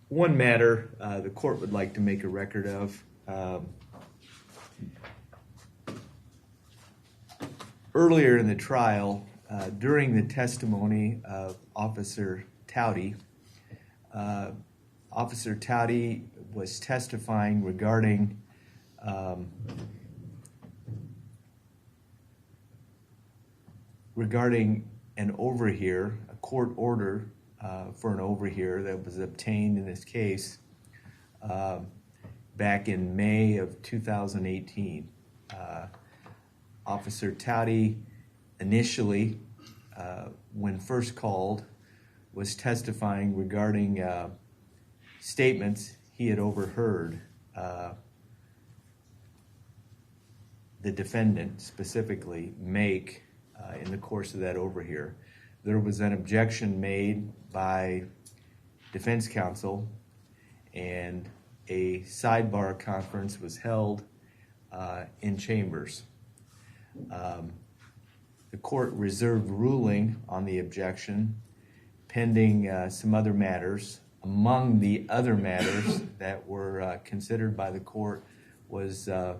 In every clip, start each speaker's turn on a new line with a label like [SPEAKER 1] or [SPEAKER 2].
[SPEAKER 1] One matter the court would like to make a record of. Earlier in the trial, during the testimony of Officer Towdy, Officer Towdy was testifying regarding an overhear, a court order for an overhear that was obtained in this case back in May of 2018. Officer Towdy initially, when first called, was testifying regarding statements he had overheard the defendant specifically make in the course of that overhear. There was an objection made by defense counsel, and a sidebar conference was held in chambers. The court reserved ruling on the objection pending some other matters. Among the other matters that were considered by the court was the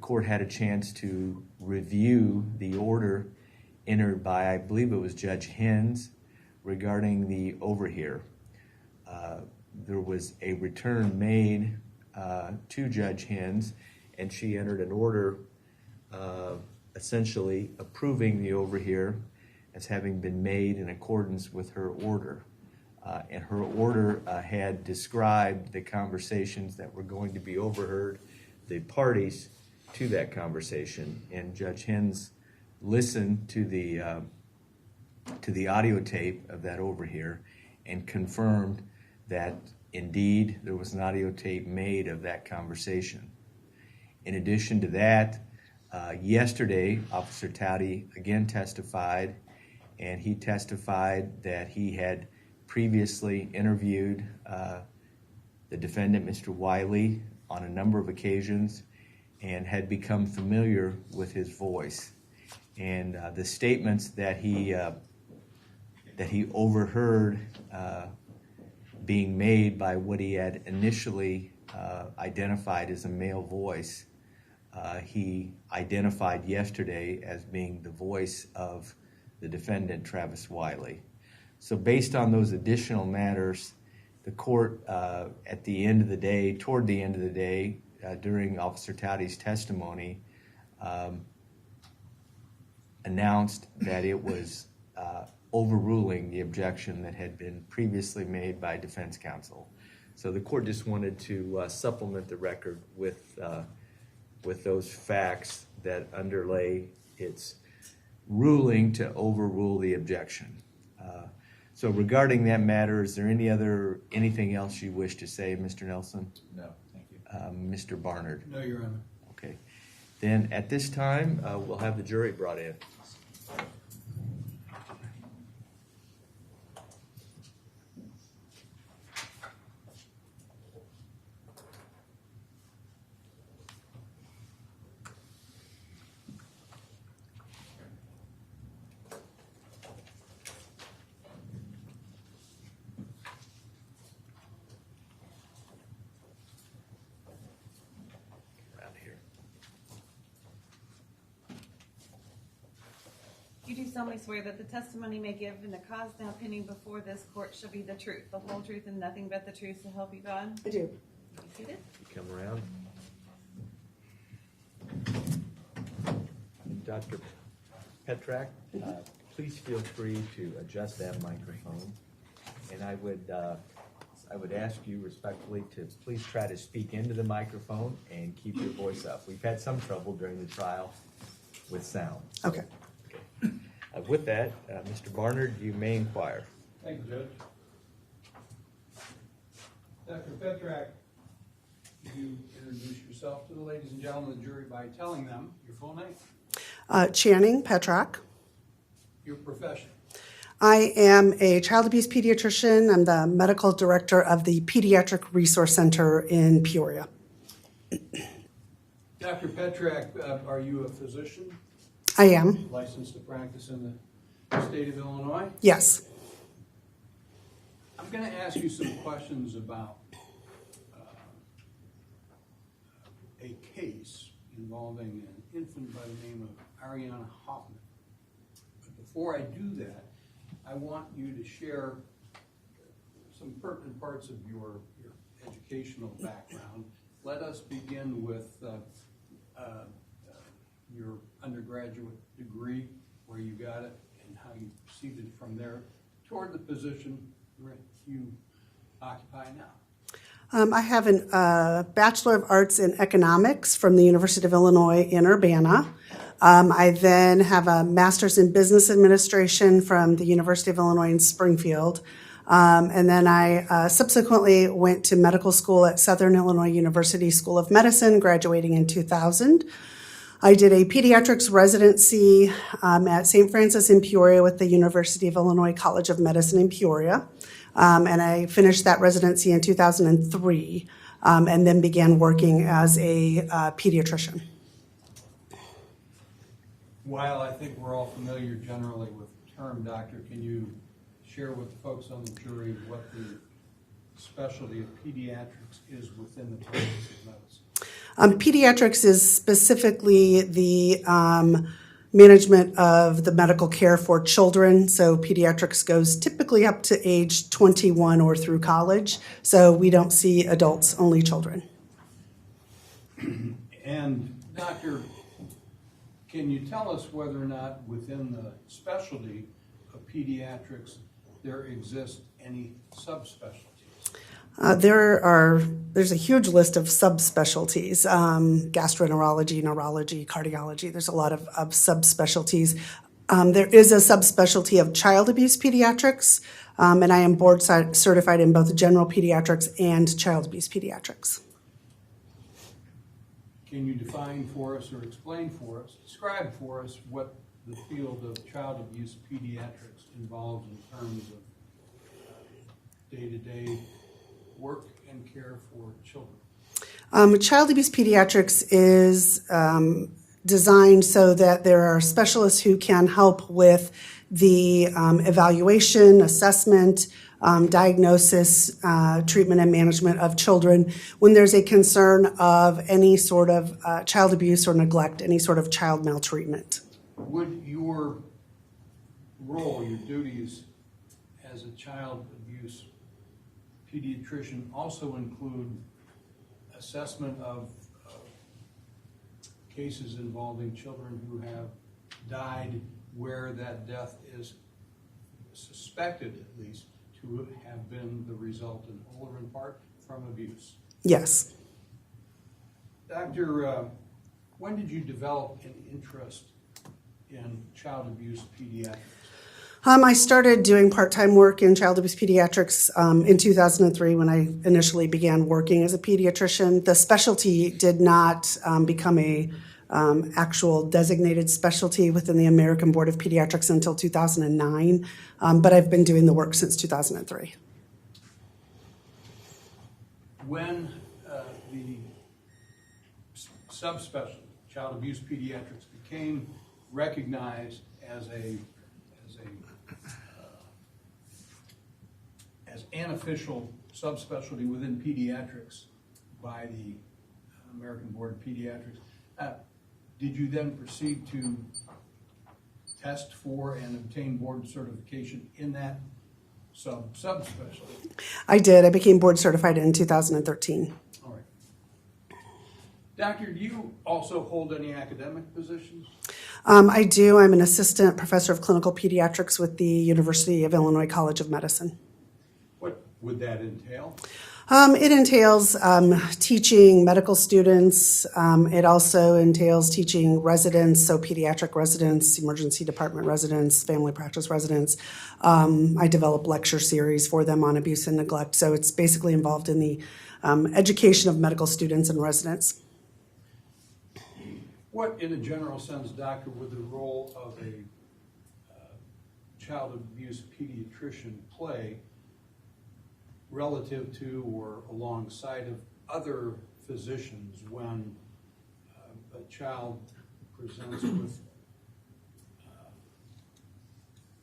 [SPEAKER 1] court had a chance to review the order entered by, I believe it was Judge Hens, regarding the overhear. There was a return made to Judge Hens, and she entered an order essentially approving the overhear as having been made in accordance with her order. And her order had described the conversations that were going to be overheard, the parties to that conversation, and Judge Hens listened to the audio tape of that overhear and confirmed that indeed there was an audio tape made of that conversation. In addition to that, yesterday, Officer Towdy again testified, and he testified that he had previously interviewed the defendant, Mr. Wiley, on a number of occasions and had become familiar with his voice. And the statements that he overheard being made by what he had initially identified as a male voice, he identified yesterday as being the voice of the defendant, Travis Wiley. So based on those additional matters, the court at the end of the day, toward the end of the day, during Officer Towdy's testimony, announced that it was overruling the objection that had been previously made by defense counsel. So the court just wanted to supplement the record with those facts that underlay its ruling to overrule the objection. So regarding that matter, is there anything else you wish to say, Mr. Nelson?
[SPEAKER 2] No, thank you.
[SPEAKER 1] Mr. Barnard?
[SPEAKER 3] No, Your Honor.
[SPEAKER 1] Okay. Then at this time, we'll have the jury brought in.
[SPEAKER 4] You do solemnly swear that the testimony may give in the cause now pending before this court shall be the truth, the whole truth, and nothing but the truth, so help you God?
[SPEAKER 5] I do.
[SPEAKER 4] You seated?
[SPEAKER 1] You come around. Dr. Petrak, please feel free to adjust that microphone. And I would ask you respectfully to please try to speak into the microphone and keep your voice up. We've had some trouble during the trial with sound.
[SPEAKER 5] Okay.
[SPEAKER 1] With that, Mr. Barnard, you may inquire.
[SPEAKER 3] Thank you, Judge. Dr. Petrak, could you introduce yourself to the ladies and gentlemen of the jury by telling them your full name?
[SPEAKER 5] Channing Petrak.
[SPEAKER 3] Your profession?
[SPEAKER 5] I am a child abuse pediatrician. I'm the medical director of the Pediatric Resource Center in Peoria.
[SPEAKER 3] Dr. Petrak, are you a physician?
[SPEAKER 5] I am.
[SPEAKER 3] Licensed to practice in the state of Illinois?
[SPEAKER 5] Yes.
[SPEAKER 3] I'm going to ask you some questions about a case involving an infant by the name of Ariana Hoffman. But before I do that, I want you to share some pertinent parts of your educational background. Let us begin with your undergraduate degree, where you got it, and how you proceeded from there toward the position you occupy now.
[SPEAKER 5] I have a Bachelor of Arts in Economics from the University of Illinois in Urbana. I then have a Master's in Business Administration from the University of Illinois in Springfield. And then I subsequently went to medical school at Southern Illinois University School of Medicine, graduating in 2000. I did a pediatrics residency at St. Francis in Peoria with the University of Illinois College of Medicine in Peoria. And I finished that residency in 2003, and then began working as a pediatrician.
[SPEAKER 3] While I think we're all familiar generally with the term doctor, can you share with the folks on the jury what the specialty of pediatrics is within the practice of medicine?
[SPEAKER 5] Pediatrics is specifically the management of the medical care for children. So pediatrics goes typically up to age 21 or through college. So we don't see adults, only children.
[SPEAKER 3] And doctor, can you tell us whether or not within the specialty of pediatrics there exist any subspecialties?
[SPEAKER 5] There's a huge list of subspecialties, gastroenterology, neurology, cardiology. There's a lot of subspecialties. There is a subspecialty of child abuse pediatrics, and I am board certified in both general pediatrics and child abuse pediatrics.
[SPEAKER 3] Can you define for us or explain for us, describe for us what the field of child abuse pediatrics involves in terms of day-to-day work and care for children?
[SPEAKER 5] Child abuse pediatrics is designed so that there are specialists who can help with the evaluation, assessment, diagnosis, treatment, and management of children when there's a concern of any sort of child abuse or neglect, any sort of child maltreatment.
[SPEAKER 3] Would your role, your duties as a child abuse pediatrician also include assessment of cases involving children who have died where that death is suspected, at least, to have been the result in whole or in part from abuse?
[SPEAKER 5] Yes.
[SPEAKER 3] Doctor, when did you develop an interest in child abuse pediatrics?
[SPEAKER 5] I started doing part-time work in child abuse pediatrics in 2003 when I initially began working as a pediatrician. The specialty did not become a actual designated specialty within the American Board of Pediatrics until 2009, but I've been doing the work since 2003.
[SPEAKER 3] When the subspecialty, child abuse pediatrics, became recognized as an official subspecialty within pediatrics by the American Board of Pediatrics, did you then proceed to test for and obtain board certification in that subspecialty?
[SPEAKER 5] I did. I became board certified in 2013.
[SPEAKER 3] All right. Doctor, do you also hold any academic positions?
[SPEAKER 5] I do. I'm an assistant professor of clinical pediatrics with the University of Illinois College of Medicine.
[SPEAKER 3] What would that entail?
[SPEAKER 5] It entails teaching medical students. It also entails teaching residents, so pediatric residents, emergency department residents, family practice residents. I develop lecture series for them on abuse and neglect. So it's basically involved in the education of medical students and residents.
[SPEAKER 3] What, in a general sense, doctor, would the role of a child abuse pediatrician play relative to or alongside of other physicians when a child presents with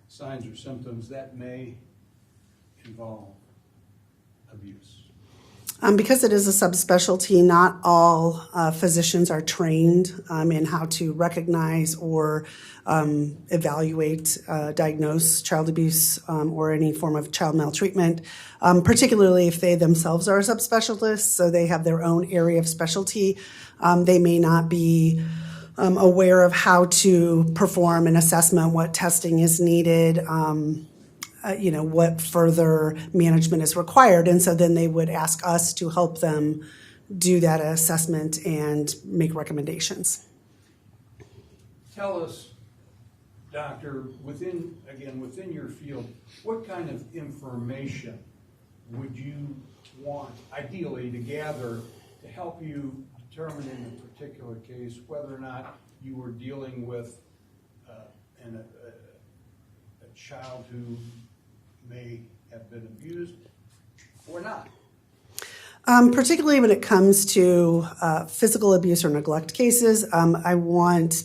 [SPEAKER 3] signs or symptoms that may involve
[SPEAKER 5] Because it is a subspecialty, not all physicians are trained in how to recognize or evaluate, diagnose child abuse or any form of child maltreatment, particularly if they themselves are a subspecialist, so they have their own area of specialty. They may not be aware of how to perform an assessment, what testing is needed, what further management is required. And so then they would ask us to help them do that assessment and make recommendations.
[SPEAKER 3] Tell us, Doctor, within your field, what kind of information would you want ideally to gather to help you determine in a particular case whether or not you were dealing with a child who may have been abused or not?
[SPEAKER 5] Particularly when it comes to physical abuse or neglect cases, I want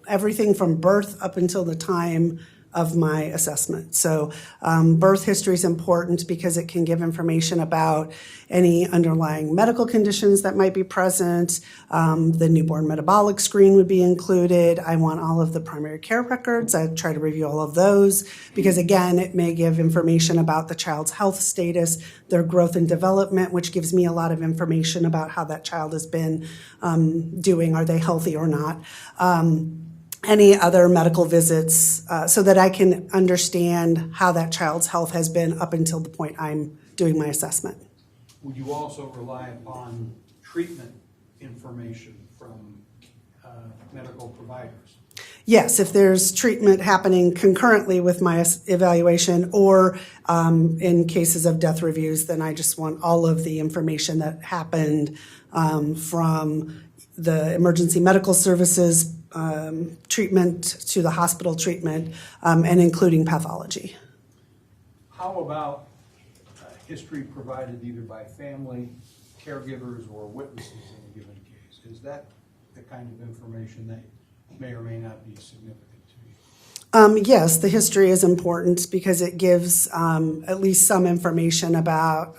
[SPEAKER 5] everything from birth up until the time of my assessment. So birth history is important because it can give information about any underlying medical conditions that might be present. The newborn metabolic screen would be included. I want all of the primary care records. I try to review all of those because, again, it may give information about the child's health status, their growth and development, which gives me a lot of information about how that child has been doing. Are they healthy or not? Any other medical visits so that I can understand how that child's health has been up until the point I'm doing my assessment.
[SPEAKER 3] Would you also rely upon treatment information from medical providers?
[SPEAKER 5] Yes, if there's treatment happening concurrently with my evaluation or in cases of death reviews, then I just want all of the information that happened from the emergency medical services treatment to the hospital treatment, and including pathology.
[SPEAKER 3] How about history provided either by family, caregivers, or witnesses in a given case? Is that the kind of information that may or may not be significant to you?
[SPEAKER 5] Yes, the history is important because it gives at least some information about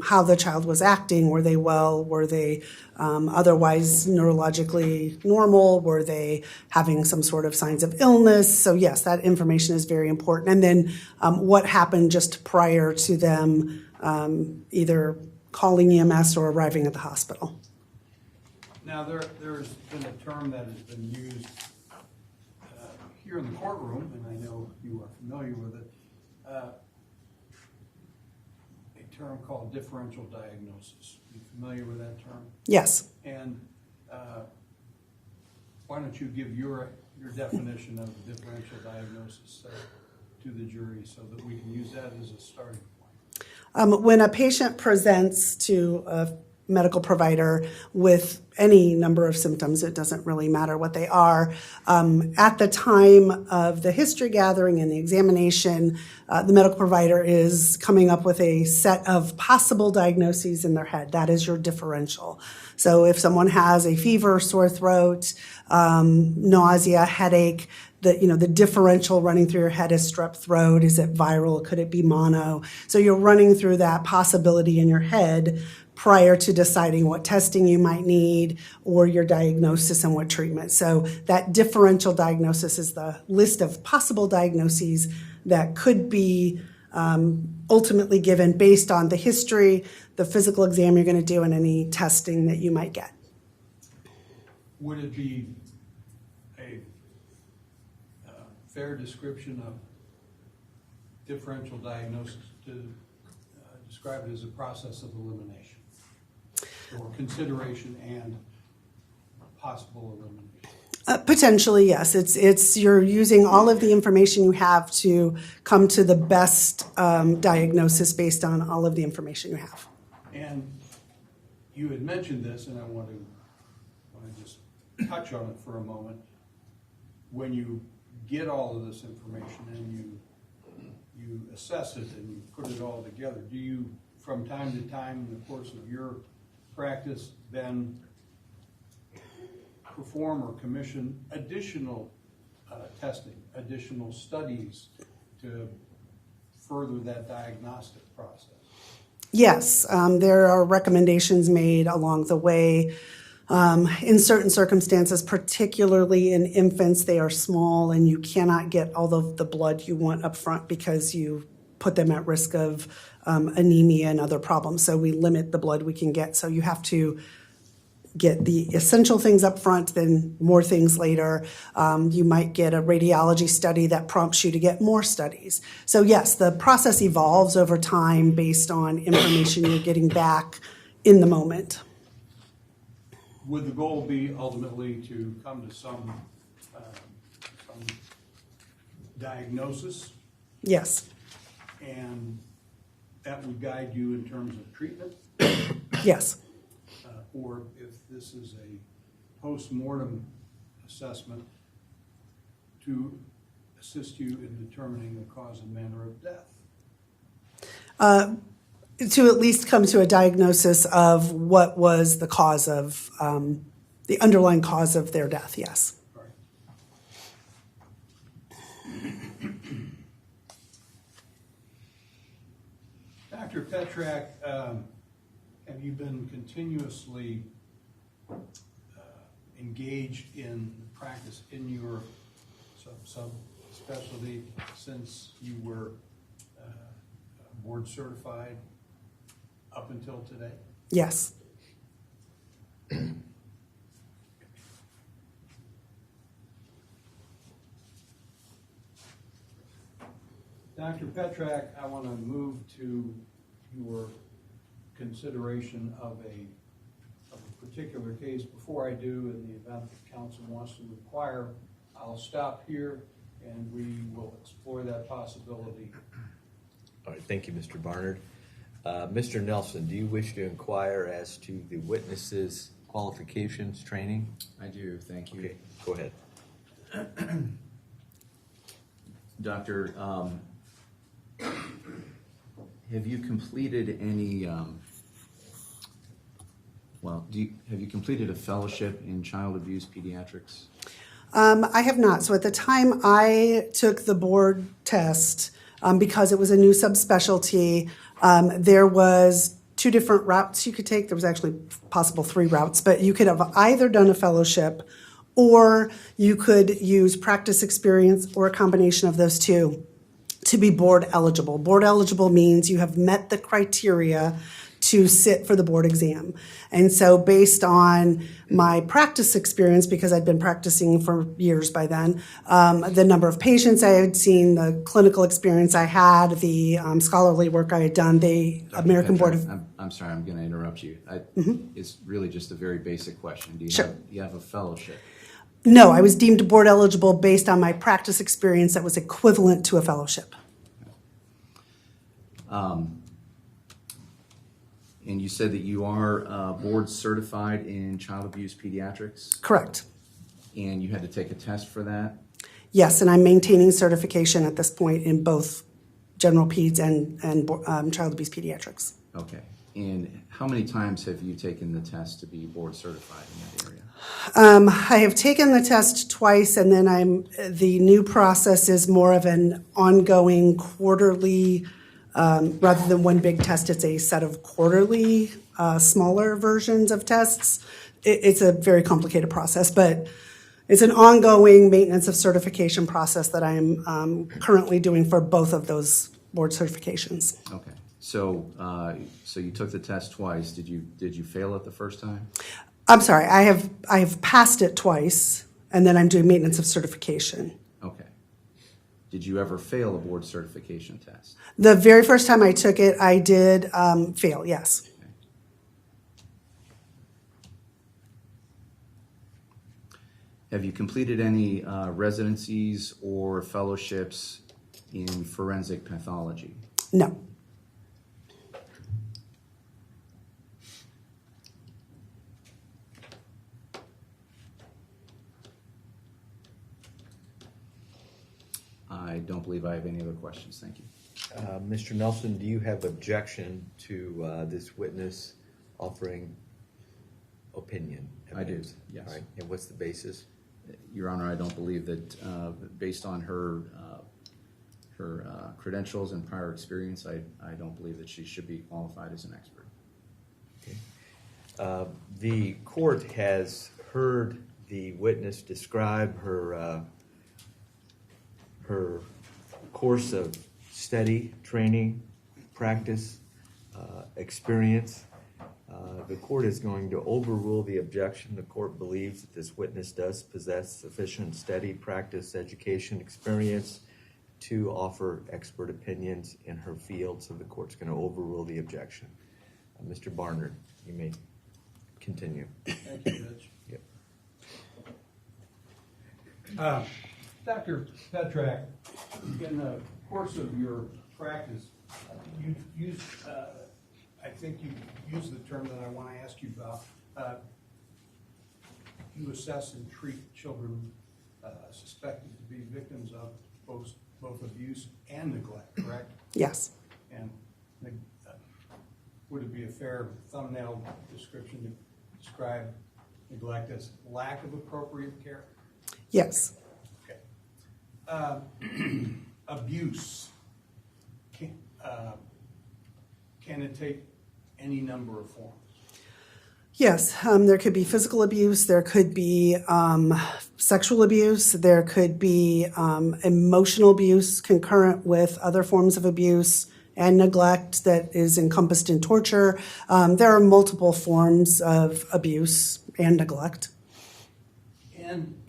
[SPEAKER 5] how the child was acting. Were they well? Were they otherwise neurologically normal? Were they having some sort of signs of illness? So yes, that information is very important. And then what happened just prior to them either calling EMS or arriving at the hospital.
[SPEAKER 3] Now, there's been a term that has been used here in the courtroom, and I know you are familiar with it, a term called differential diagnosis. Are you familiar with that term?
[SPEAKER 5] Yes.
[SPEAKER 3] And why don't you give your definition of differential diagnosis to the jury so that we can use that as a starting point?
[SPEAKER 5] When a patient presents to a medical provider with any number of symptoms, it doesn't really matter what they are. At the time of the history gathering and the examination, the medical provider is coming up with a set of possible diagnoses in their head. That is your differential. So if someone has a fever, sore throat, nausea, headache, the differential running through your head is strep throat. Is it viral? Could it be mono? So you're running through that possibility in your head prior to deciding what testing you might need or your diagnosis and what treatment. So that differential diagnosis is the list of possible diagnoses that could be ultimately given based on the history, the physical exam you're going to do, and any testing that you might get.
[SPEAKER 3] Would it be a fair description of differential diagnosis to describe it as a process of elimination? Or consideration and possible elimination?
[SPEAKER 5] Potentially, yes. It's you're using all of the information you have to come to the best diagnosis based on all of the information you have.
[SPEAKER 3] And you had mentioned this, and I want to just touch on it for a moment. When you get all of this information and you assess it and you put it all together, do you, from time to time in the course of your practice, then perform or commission additional testing, additional studies to further that diagnostic process?
[SPEAKER 5] Yes, there are recommendations made along the way. In certain circumstances, particularly in infants, they are small and you cannot get all of the blood you want up front because you put them at risk of anemia and other problems. So we limit the blood we can get. So you have to get the essential things up front, then more things later. You might get a radiology study that prompts you to get more studies. So yes, the process evolves over time based on information you're getting back in the moment.
[SPEAKER 3] Would the goal be ultimately to come to some diagnosis,
[SPEAKER 5] Yes,
[SPEAKER 3] and that would guide you in terms of treatment?
[SPEAKER 5] yes,
[SPEAKER 3] Or if this is a post-mortem assessment, to assist you in determining the cause and manner of death?
[SPEAKER 5] to at least come to a diagnosis of what was the cause of, the underlying cause of their death, yes.
[SPEAKER 3] Right. Dr. Petrak, have you been continuously engaged in practice in your subspecialty since you were board certified up until today?
[SPEAKER 5] Yes.
[SPEAKER 3] Dr. Petrak, I want to move to your consideration of a particular case. Before I do, in the event that council wants to inquire, I'll stop here and we will explore that possibility.
[SPEAKER 1] All right, thank you, Mr. Barnard. Mr. Nelson, do you wish to inquire as to the witness's qualifications, training?
[SPEAKER 2] I do, thank you.
[SPEAKER 1] Okay, go ahead.
[SPEAKER 2] Doctor, have you completed any, have you completed a fellowship in child abuse pediatrics?
[SPEAKER 5] I have not. So at the time I took the board test, because it was a new subspecialty, there was 2 different routes you could take. There was actually possible 3 routes, but you could have either done a fellowship or you could use practice experience or a combination of those 2 to be board eligible. Board eligible means you have met the criteria to sit for the board exam. And so based on my practice experience, because I'd been practicing for years by then, the number of patients I had seen, the clinical experience I had, the scholarly work I had done, the American Board of...
[SPEAKER 2] I'm sorry, I'm going to interrupt you. It's really just a very basic question. Do you,
[SPEAKER 5] Sure.
[SPEAKER 2] you have a fellowship?
[SPEAKER 5] No, I was deemed board eligible based on my practice experience that was equivalent to a fellowship.
[SPEAKER 2] And you said that you are board certified in child abuse pediatrics,
[SPEAKER 5] Correct.
[SPEAKER 2] and you had to take a test for that?
[SPEAKER 5] Yes, and I'm maintaining certification at this point in both general peds and child abuse pediatrics.
[SPEAKER 2] Okay. And how many times have you taken the test to be board certified in that area?
[SPEAKER 5] I have taken the test twice, and then the new process is more of an ongoing quarterly, rather than one big test, it's a set of quarterly, smaller versions of tests. It's a very complicated process, but it's an ongoing maintenance of certification process that I'm currently doing for both of those board certifications.
[SPEAKER 2] Okay. So, so you took the test twice. Did you fail it the first time?
[SPEAKER 5] I'm sorry, I have passed it twice, and then I'm doing maintenance of certification.
[SPEAKER 2] Okay. Did you ever fail a board certification test?
[SPEAKER 5] The very first time I took it, I did fail, yes.
[SPEAKER 2] Okay. Have you completed any residencies or fellowships in forensic pathology?
[SPEAKER 5] No.
[SPEAKER 2] I don't believe I have any other questions. Thank you.
[SPEAKER 1] Mr. Nelson, do you have objection to this witness offering opinion?
[SPEAKER 2] I do,
[SPEAKER 1] evidence?
[SPEAKER 2] yes.
[SPEAKER 1] All right. And what's the basis?
[SPEAKER 2] Your Honor, I don't believe that based on her her credentials and prior experience, I don't believe that she should be qualified as an expert.
[SPEAKER 1] The court has heard the witness describe her course of study, training, practice, experience. The court is going to overrule the objection. The court believes that this witness does possess sufficient study, practice, education, experience to offer expert opinions in her field, so the court's going to overrule the objection. Mr. Barnard, you may continue.
[SPEAKER 3] Thank you, Judge.
[SPEAKER 1] Yep.
[SPEAKER 3] Dr. Petrak, in the course of your practice, you used, I think you used the term that I want to ask you about. You assess and treat children suspected to be victims of both abuse and neglect, correct?
[SPEAKER 5] Yes.
[SPEAKER 3] And would it be a fair thumbnail description to describe neglect as lack of appropriate care?
[SPEAKER 5] Yes.
[SPEAKER 3] Okay. Abuse. Can it take any number of forms?
[SPEAKER 5] Yes, there could be physical abuse, there could be sexual abuse, there could be emotional abuse concurrent with other forms of abuse and neglect that is encompassed in torture. There are multiple forms of abuse and neglect.
[SPEAKER 3] And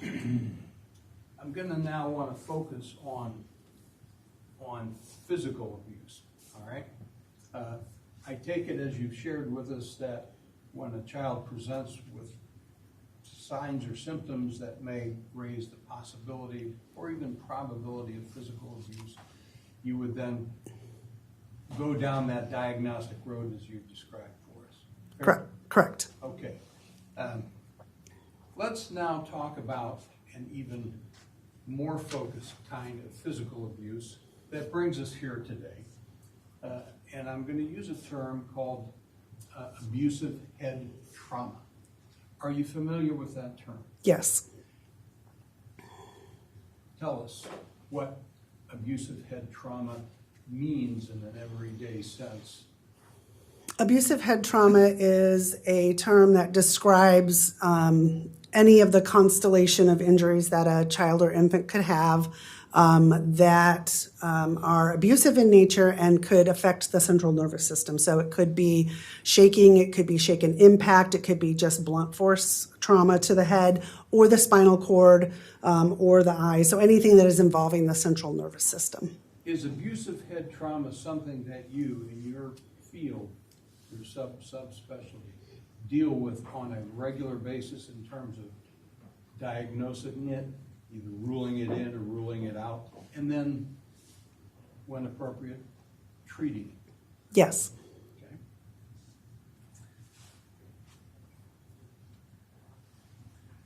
[SPEAKER 3] I'm going to now want to focus on physical abuse, all right? I take it, as you've shared with us, that when a child presents with signs or symptoms that may raise the possibility or even probability of physical abuse, you would then go down that diagnostic road as you've described for us.
[SPEAKER 5] Correct.
[SPEAKER 3] Okay. Let's now talk about an even more focused kind of physical abuse that brings us here today. And I'm going to use a term called abusive head trauma. Are you familiar with that term?
[SPEAKER 5] Yes.
[SPEAKER 3] Tell us what abusive head trauma means in an everyday sense.
[SPEAKER 5] Abusive head trauma is a term that describes any of the constellation of injuries that a child or infant could have that are abusive in nature and could affect the central nervous system. So it could be shaking, it could be shaken impact, it could be just blunt force trauma to the head or the spinal cord or the eye. So anything that is involving the central nervous system.
[SPEAKER 3] Is abusive head trauma something that you, in your field, your subspecialty, deal with on a regular basis in terms of diagnosing it, either ruling it in or ruling it out, and then, when appropriate, treating it?
[SPEAKER 5] Yes.
[SPEAKER 3] Okay.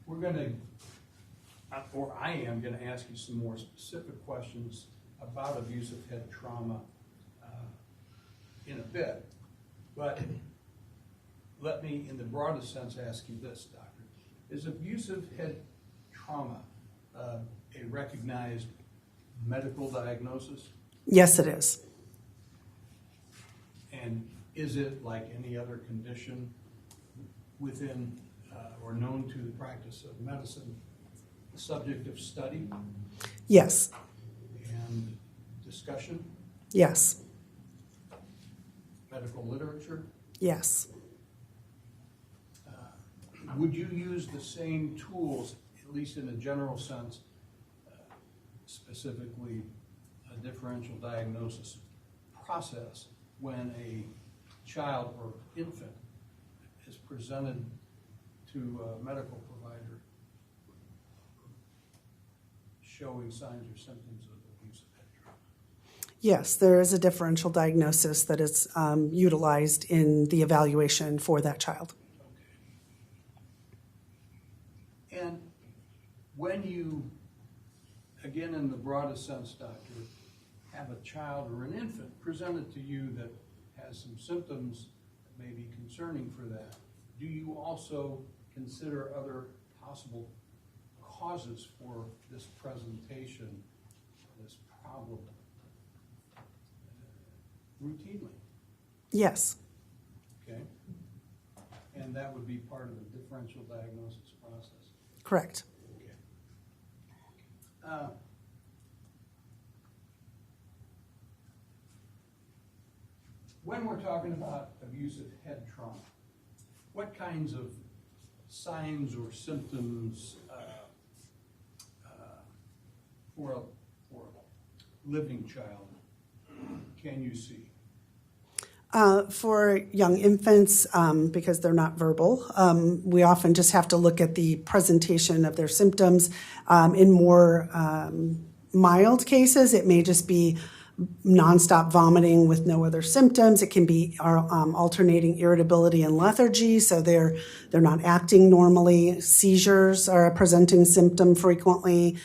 [SPEAKER 3] We're going to, or I am going to ask you some more specific questions about abusive head trauma in a bit. But let me, in the broadest sense, ask you this, Doctor. Is abusive head trauma a recognized medical diagnosis?
[SPEAKER 5] Yes, it is.
[SPEAKER 3] And is it, like any other condition within or known to the practice of medicine, the subject of study
[SPEAKER 5] Yes.
[SPEAKER 3] and discussion,
[SPEAKER 5] Yes.
[SPEAKER 3] medical literature?
[SPEAKER 5] Yes.
[SPEAKER 3] Would you use the same tools, at least in a general sense, specifically a differential diagnosis process, when a child or infant is presented to a medical provider showing signs or symptoms of abusive head trauma?
[SPEAKER 5] Yes, there is a differential diagnosis that is utilized in the evaluation for that child.
[SPEAKER 3] Okay. And when you, again in the broadest sense, Doctor, have a child or an infant presented to you that has some symptoms that may be concerning for that, do you also consider other possible causes for this presentation, this problem routinely,
[SPEAKER 5] Yes,
[SPEAKER 3] okay? And that would be part of the differential diagnosis process.
[SPEAKER 5] correct.
[SPEAKER 3] Okay. When we're talking about abusive head trauma, what kinds of signs or symptoms for a living child can you see?
[SPEAKER 5] For young infants, because they're not verbal, we often just have to look at the presentation of their symptoms. In more mild cases, it may just be nonstop vomiting with no other symptoms. It can be alternating irritability and lethargy, so they're not acting normally. Seizures are a presenting symptom frequently.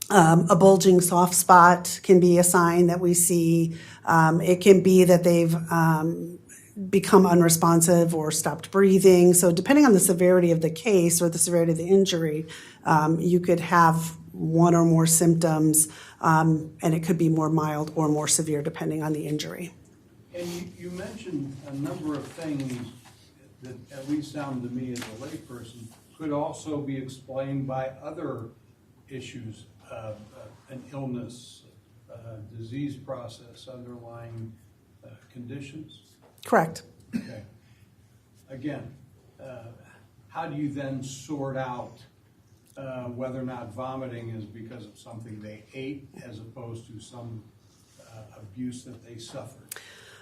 [SPEAKER 5] A bulging soft spot can be a sign that we see. It can be that they've become unresponsive or stopped breathing. So depending on the severity of the case or the severity of the injury, you could have one or more symptoms, and it could be more mild or more severe depending on the injury.
[SPEAKER 3] And you mentioned a number of things that at least sound to me as a layperson could also be explained by other issues, an illness, disease process, underlying conditions.
[SPEAKER 5] Correct.
[SPEAKER 3] Okay. Again, how do you then sort out whether or not vomiting is because of something they ate as opposed to some abuse that they suffered?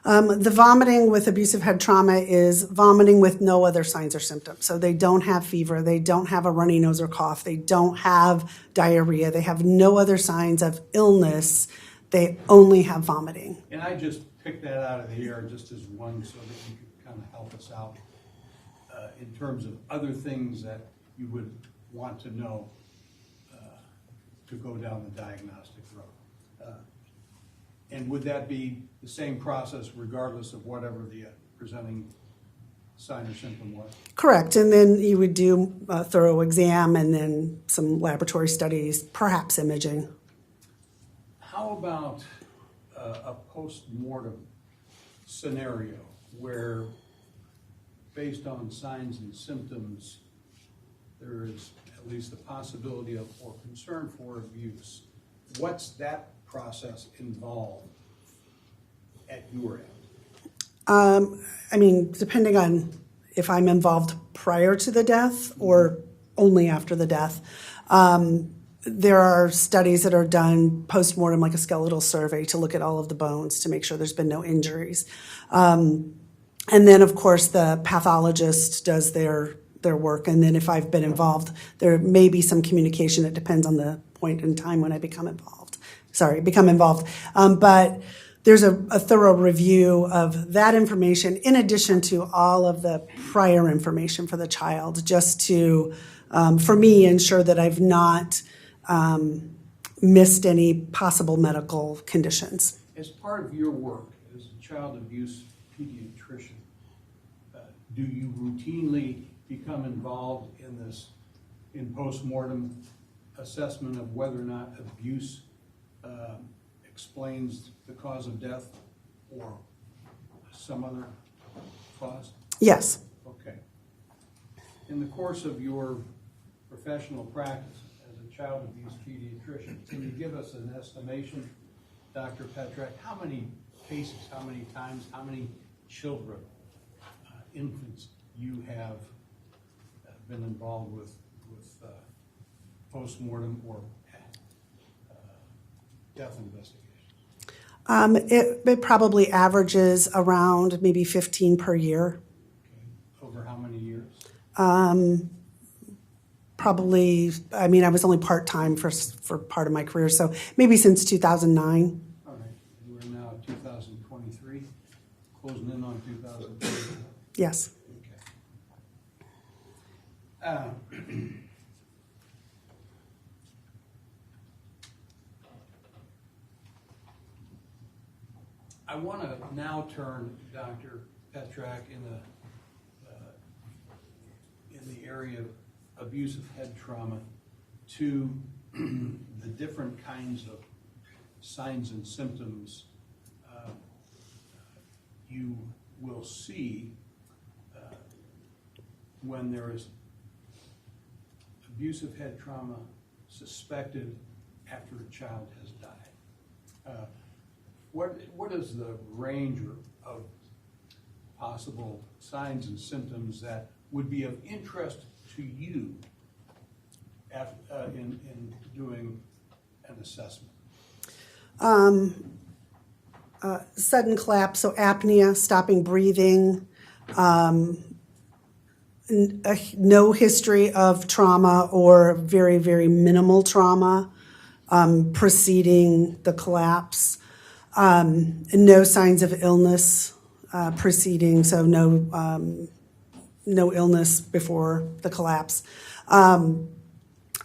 [SPEAKER 5] The vomiting with abusive head trauma is vomiting with no other signs or symptoms. So they don't have fever, they don't have a runny nose or cough, they don't have diarrhea, they have no other signs of illness, they only have vomiting.
[SPEAKER 3] And I just picked that out of the air just as one so that you could kind of help us out in terms of other things that you would want to know to go down the diagnostic road. And would that be the same process regardless of whatever the presenting sign or symptom was?
[SPEAKER 5] Correct, and then you would do a thorough exam and then some laboratory studies, perhaps imaging.
[SPEAKER 3] How about a post-mortem scenario where, based on signs and symptoms, there is at least the possibility of or concern for abuse? What's that process involved at your end?
[SPEAKER 5] I mean, depending on if I'm involved prior to the death or only after the death. There are studies that are done post-mortem, like a skeletal survey, to look at all of the bones to make sure there's been no injuries. And then, of course, the pathologist does their work. And then if I've been involved, there may be some communication. It depends on the point in time when I become involved. But there's a thorough review of that information in addition to all of the prior information for the child, just to, for me, ensure that I've not missed any possible medical conditions.
[SPEAKER 3] As part of your work as a child abuse pediatrician, do you routinely become involved in post-mortem assessment of whether or not abuse explains the cause of death or some other cause?
[SPEAKER 5] Yes.
[SPEAKER 3] Okay. In the course of your professional practice as a child abuse pediatrician, can you give us an estimation, Dr. Petrak, how many cases, how many times, how many children, infants you have been involved with post-mortem or death investigations?
[SPEAKER 5] It probably averages around maybe 15 per year.
[SPEAKER 3] Okay. Over how many years?
[SPEAKER 5] Probably, I mean, I was only part-time for part of my career, so maybe since 2009.
[SPEAKER 3] All right. And we're now at 2023, closing in on 2023.
[SPEAKER 5] Yes.
[SPEAKER 3] Okay. I want to now turn, Dr. Petrak, in the area of abusive head trauma to the different kinds of signs and symptoms you will see when there is abusive head trauma suspected after a child has died. What is the range of possible signs and symptoms that would be of interest to you in doing an assessment?
[SPEAKER 5] Sudden collapse, so apnea, stopping breathing, no history of trauma or very, very minimal trauma preceding the collapse, no signs of illness preceding, so no illness before the collapse. And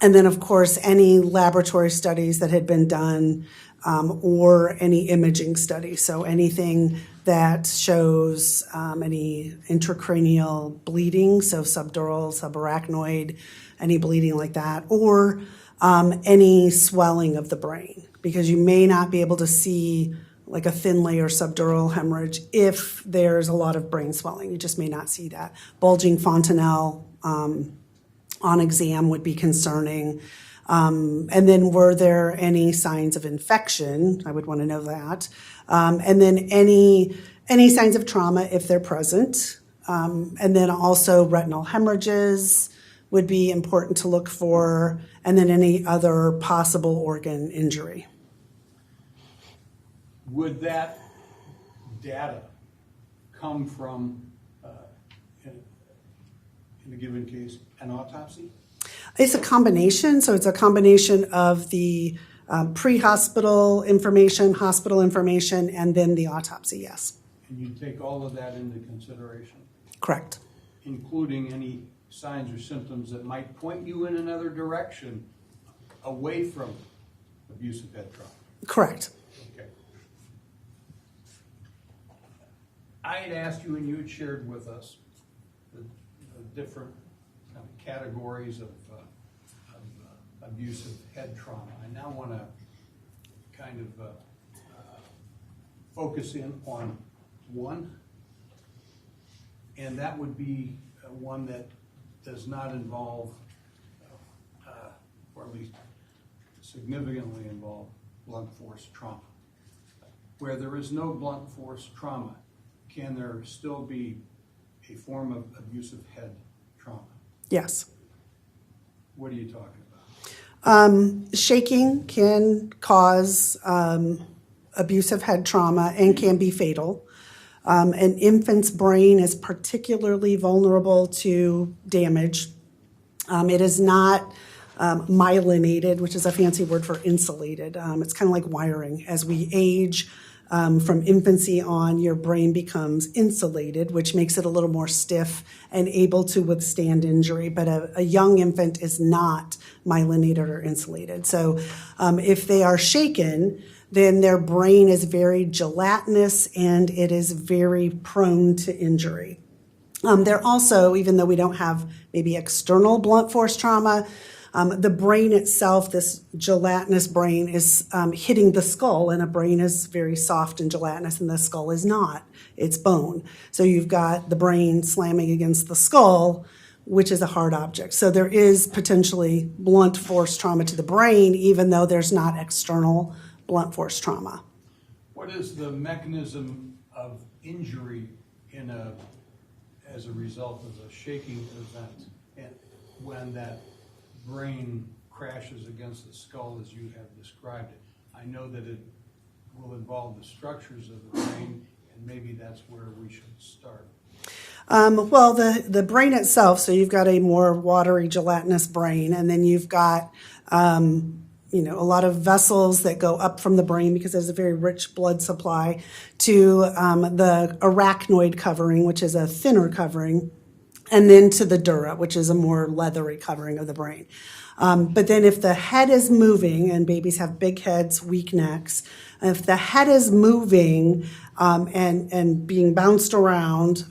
[SPEAKER 5] then, of course, any laboratory studies that had been done or any imaging studies. So anything that shows any intracranial bleeding, so subdural, subarachnoid, any bleeding like that, or any swelling of the brain, because you may not be able to see like a thin layer subdural hemorrhage if there's a lot of brain swelling. You just may not see that. Bulging fontanelle on exam would be concerning. And then were there any signs of infection? I would want to know that. And then any signs of trauma if they're present. And then also retinal hemorrhages would be important to look for, and then any other possible organ injury.
[SPEAKER 3] Would that data come from, in a given case, an autopsy?
[SPEAKER 5] It's a combination. So it's a combination of the pre-hospital information, hospital information, and then the autopsy, yes.
[SPEAKER 3] And you take all of that into consideration?
[SPEAKER 5] Correct.
[SPEAKER 3] Including any signs or symptoms that might point you in another direction away from abusive head trauma?
[SPEAKER 5] Correct.
[SPEAKER 3] Okay. I had asked you, and you had shared with us the different kind of categories of abusive head trauma. I now want to kind of focus in on one, and that would be one that does not involve, or at least significantly involve, blunt force trauma. Where there is no blunt force trauma, can there still be a form of abusive head trauma?
[SPEAKER 5] Yes.
[SPEAKER 3] What are you talking about?
[SPEAKER 5] Shaking can cause abusive head trauma and can be fatal. An infant's brain is particularly vulnerable to damage. It is not myelinated, which is a fancy word for insulated. It's kind of like wiring. As we age, from infancy on, your brain becomes insulated, which makes it a little more stiff and able to withstand injury. But a young infant is not myelinated or insulated. So if they are shaken, then their brain is very gelatinous and it is very prone to injury. They're also, even though we don't have maybe external blunt force trauma, the brain itself, this gelatinous brain, is hitting the skull, and a brain is very soft and gelatinous, and the skull is not. It's bone. So you've got the brain slamming against the skull, which is a hard object. So there is potentially blunt force trauma to the brain, even though there's not external blunt force trauma.
[SPEAKER 3] What is the mechanism of injury as a result of a shaking event, and when that brain crashes against the skull as you have described it? I know that it will involve the structures of the brain, and maybe that's where we should start.
[SPEAKER 5] Well, the brain itself, so you've got a more watery, gelatinous brain, and then you've got a lot of vessels that go up from the brain because there's a very rich blood supply to the arachnoid covering, which is a thinner covering, and then to the dura, which is a more leathery covering of the brain. But then if the head is moving, and babies have big heads, weak necks, if the head is moving and being bounced around,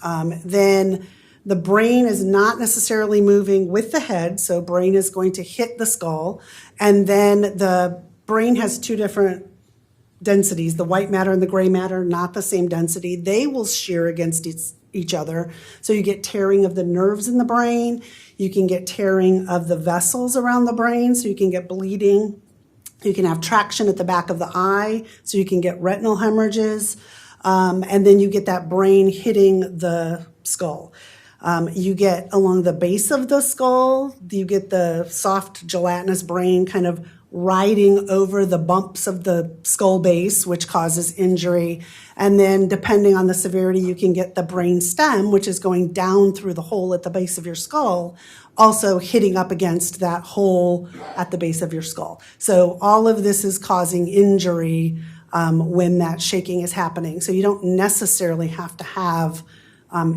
[SPEAKER 5] then the brain is not necessarily moving with the head, so brain is going to hit the skull, and then the brain has two different densities, the white matter and the gray matter, not the same density. They will shear against each other. So you get tearing of the nerves in the brain. You can get tearing of the vessels around the brain, so you can get bleeding. You can have traction at the back of the eye, so you can get retinal hemorrhages. And then you get that brain hitting the skull. You get along the base of the skull, you get the soft gelatinous brain kind of riding over the bumps of the skull base, which causes injury. And then depending on the severity, you can get the brain stem, which is going down through the hole at the base of your skull, also hitting up against that hole at the base of your skull. So all of this is causing injury when that shaking is happening. So you don't necessarily have to have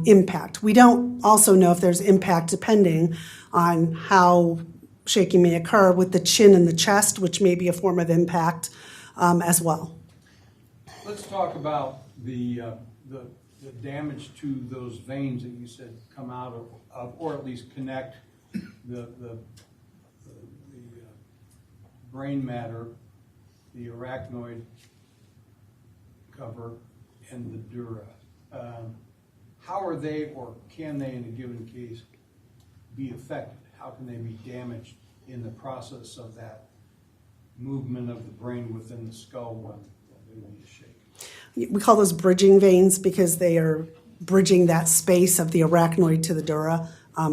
[SPEAKER 5] impact. We don't also know if there's impact depending on how shaking may occur with the chin and the chest, which may be a form of impact as well.
[SPEAKER 3] Let's talk about the damage to those veins that you said come out of or at least connect the brain matter, the arachnoid cover, and the dura. How are they, or can they, in a given case, be affected? How can they be damaged in the process of that movement of the brain within the skull when you shake?
[SPEAKER 5] We call those bridging veins because they are bridging that space of the arachnoid to the dura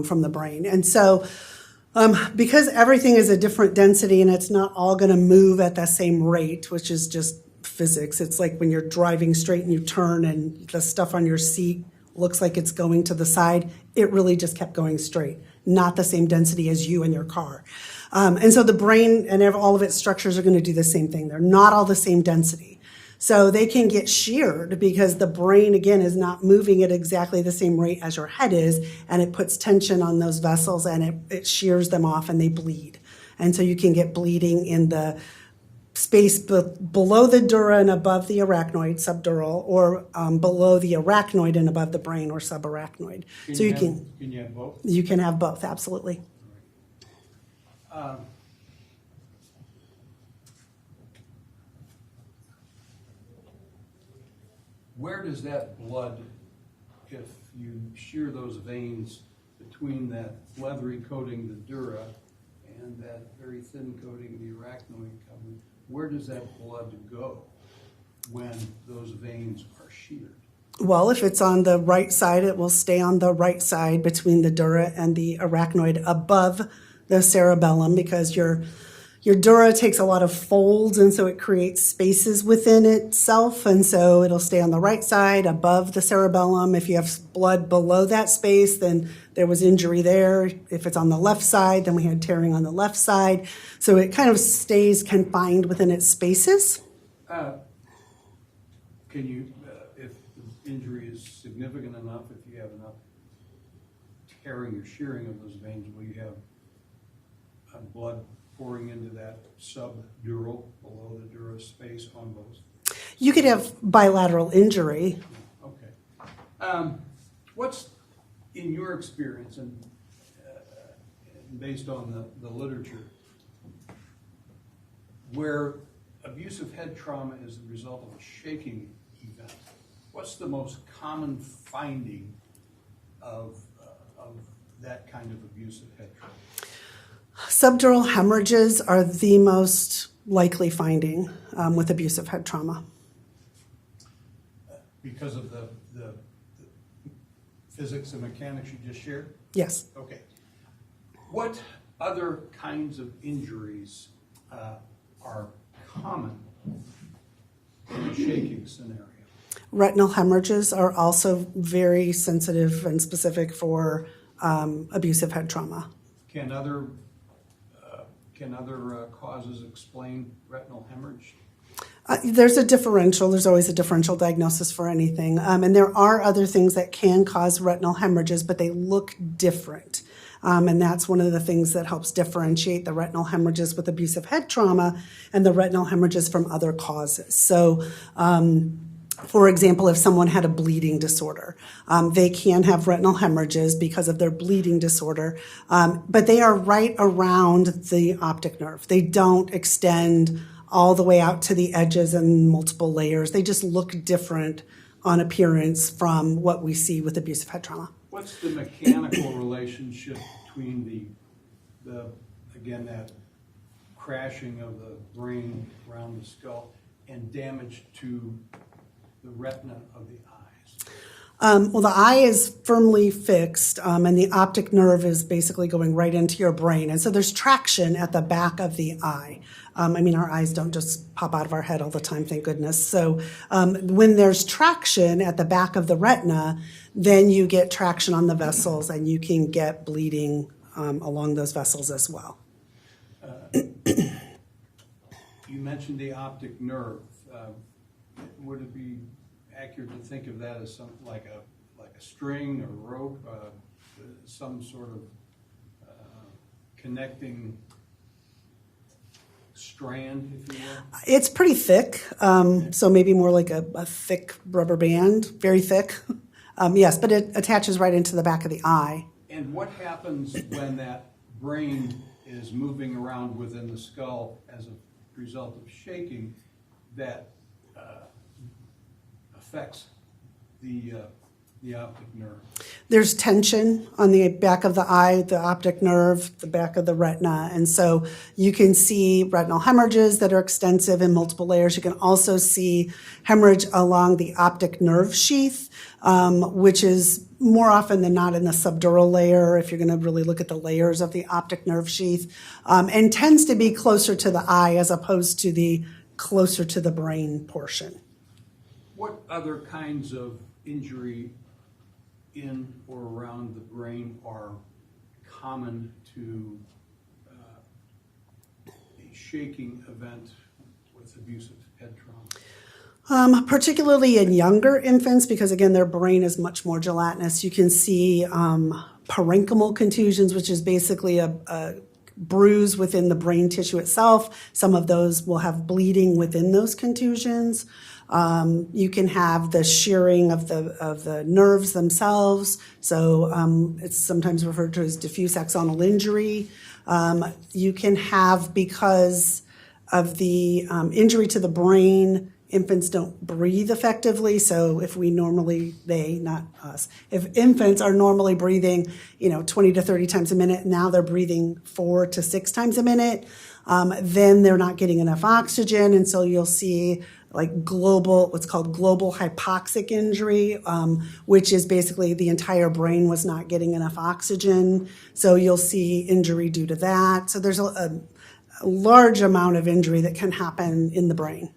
[SPEAKER 5] from the brain. And so because everything is a different density and it's not all going to move at the same rate, which is just physics. It's like when you're driving straight and you turn and the stuff on your seat looks like it's going to the side. It really just kept going straight, not the same density as you and your car. And so the brain and all of its structures are going to do the same thing. They're not all the same density. So they can get sheared because the brain, again, is not moving at exactly the same rate as your head is, and it puts tension on those vessels and it shears them off and they bleed. And so you can get bleeding in the space below the dura and above the arachnoid, subdural, or below the arachnoid and above the brain, or subarachnoid. So you can
[SPEAKER 3] have both?
[SPEAKER 5] You can have both, absolutely.
[SPEAKER 3] Where does that blood, if you shear those veins between that leathery coating, the dura, and that very thin coating, the arachnoid cover, where does that blood go when those veins are sheared?
[SPEAKER 5] Well, if it's on the right side, it will stay on the right side between the dura and the arachnoid above the cerebellum, because your dura takes a lot of folds, and so it creates spaces within itself, and so it'll stay on the right side above the cerebellum. If you have blood below that space, then there was injury there. If it's on the left side, then we had tearing on the left side. So it kind of stays confined within its spaces.
[SPEAKER 3] Can you, if the injury is significant enough, if you have enough tearing or shearing of those veins, will you have blood pouring into that subdural, below the dura space on those?
[SPEAKER 5] You could have bilateral injury.
[SPEAKER 3] Okay. What's, in your experience, and based on the literature, where abusive head trauma is the result of a shaking event, what's the most common finding of that kind of abusive head trauma?
[SPEAKER 5] Subdural hemorrhages are the most likely finding with abusive head trauma.
[SPEAKER 3] Because of the physics and mechanics you just shared?
[SPEAKER 5] Yes.
[SPEAKER 3] Okay. What other kinds of injuries are common in a shaking scenario?
[SPEAKER 5] Retinal hemorrhages are also very sensitive and specific for abusive head trauma.
[SPEAKER 3] Can other causes explain retinal hemorrhage?
[SPEAKER 5] There's a differential. There's always a differential diagnosis for anything. And there are other things that can cause retinal hemorrhages, but they look different. And that's one of the things that helps differentiate the retinal hemorrhages with abusive head trauma and the retinal hemorrhages from other causes. So, for example, if someone had a bleeding disorder, they can have retinal hemorrhages because of their bleeding disorder, but they are right around the optic nerve. They don't extend all the way out to the edges and multiple layers. They just look different on appearance from what we see with abusive head trauma.
[SPEAKER 3] What's the mechanical relationship between the again, that crashing of the brain around the skull and damage to the retina of the eyes?
[SPEAKER 5] Well, the eye is firmly fixed, and the optic nerve is basically going right into your brain. And so there's traction at the back of the eye. I mean, our eyes don't just pop out of our head all the time, thank goodness. So when there's traction at the back of the retina, then you get traction on the vessels, and you can get bleeding along those vessels as well.
[SPEAKER 3] You mentioned the optic nerve. Would it be accurate to think of that as something like a string or rope, some sort of connecting strand, if you will?
[SPEAKER 5] It's pretty thick, so maybe more like a thick rubber band, very thick. Yes, but it attaches right into the back of the eye.
[SPEAKER 3] And what happens when that brain is moving around within the skull as a result of shaking that affects the optic nerve?
[SPEAKER 5] There's tension on the back of the eye, the optic nerve, the back of the retina. And so you can see retinal hemorrhages that are extensive in multiple layers. You can also see hemorrhage along the optic nerve sheath, which is more often than not in the subdural layer, if you're going to really look at the layers of the optic nerve sheath, and tends to be closer to the eye as opposed to the closer to the brain portion.
[SPEAKER 3] What other kinds of injury in or around the brain are common to a shaking event with abusive head trauma?
[SPEAKER 5] Particularly in younger infants, because again, their brain is much more gelatinous. You can see parenchymal contusions, which is basically a bruise within the brain tissue itself. Some of those will have bleeding within those contusions. You can have the shearing of the nerves themselves. So it's sometimes referred to as diffuse axonal injury. You can have, because of the injury to the brain, infants don't breathe effectively. So if not us, if infants are normally breathing, 20 to 30 times a minute, now they're breathing 4 to 6 times a minute, then they're not getting enough oxygen. And so you'll see what's called global hypoxic injury, which is basically the entire brain was not getting enough oxygen. So you'll see injury due to that. So there's a large amount of injury that can happen in the brain.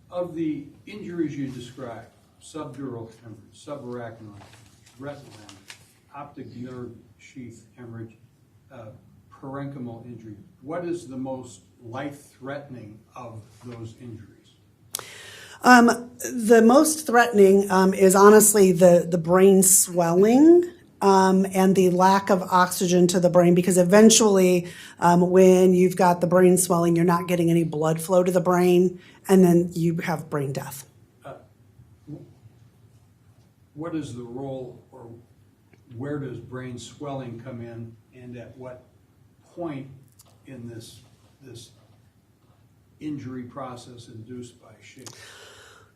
[SPEAKER 3] Of the injuries you described, subdural hemorrhage, subarachnoid, retinal hemorrhage, optic nerve sheath hemorrhage, parenchymal injury, what is the most life-threatening of those injuries?
[SPEAKER 5] The most threatening is honestly the brain swelling and the lack of oxygen to the brain, because eventually when you've got the brain swelling, you're not getting any blood flow to the brain, and then you have brain death.
[SPEAKER 3] What is the role, or where does brain swelling come in, and at what point in this injury process induced by shaking?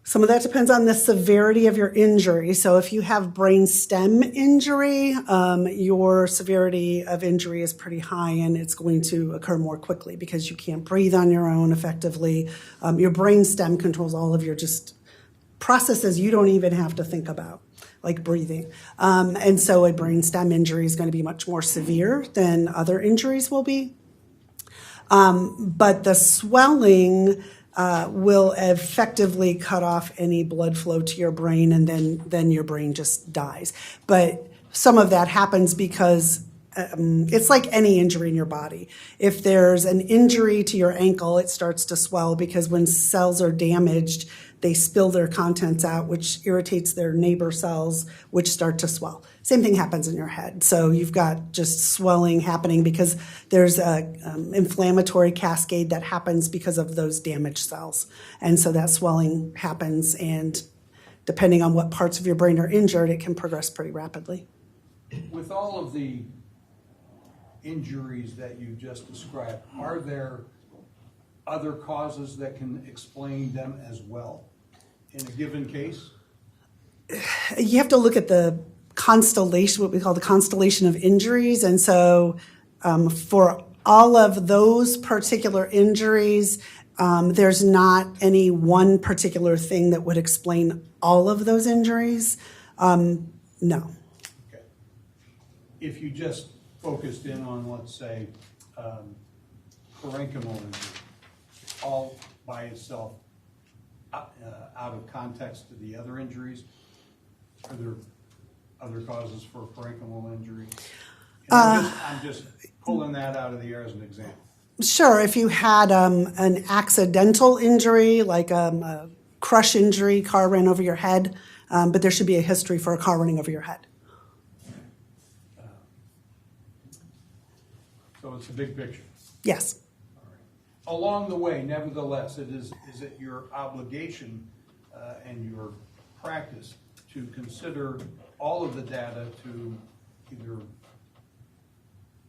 [SPEAKER 5] Some of that depends on the severity of your injury. So if you have brain stem injury, your severity of injury is pretty high, and it's going to occur more quickly because you can't breathe on your own effectively. Your brain stem controls all of your just processes you don't even have to think about, like breathing. And so a brain stem injury is going to be much more severe than other injuries will be. But the swelling will effectively cut off any blood flow to your brain, and then your brain just dies. But some of that happens because it's like any injury in your body. If there's an injury to your ankle, it starts to swell because when cells are damaged, they spill their contents out, which irritates their neighbor cells, which start to swell. Same thing happens in your head. So you've got just swelling happening because there's an inflammatory cascade that happens because of those damaged cells. And so that swelling happens, and depending on what parts of your brain are injured, it can progress pretty rapidly.
[SPEAKER 3] With all of the injuries that you just described, are there other causes that can explain them as well in a given case?
[SPEAKER 5] You have to look at the constellation, what we call the constellation of injuries. And so for all of those particular injuries, there's not any one particular thing that would explain all of those injuries. No.
[SPEAKER 3] Okay. If you just focused in on, let's say, parenchymal injury, all by itself, out of context to the other injuries, are there other causes for parenchymal injury? And I'm just pulling that out of the air as an example.
[SPEAKER 5] Sure, if you had an accidental injury, like a crush injury, car ran over your head, but there should be a history for a car running over your head.
[SPEAKER 3] So it's a big picture.
[SPEAKER 5] Yes.
[SPEAKER 3] All right. Along the way, nevertheless, is it your obligation and your practice to consider all of the data to either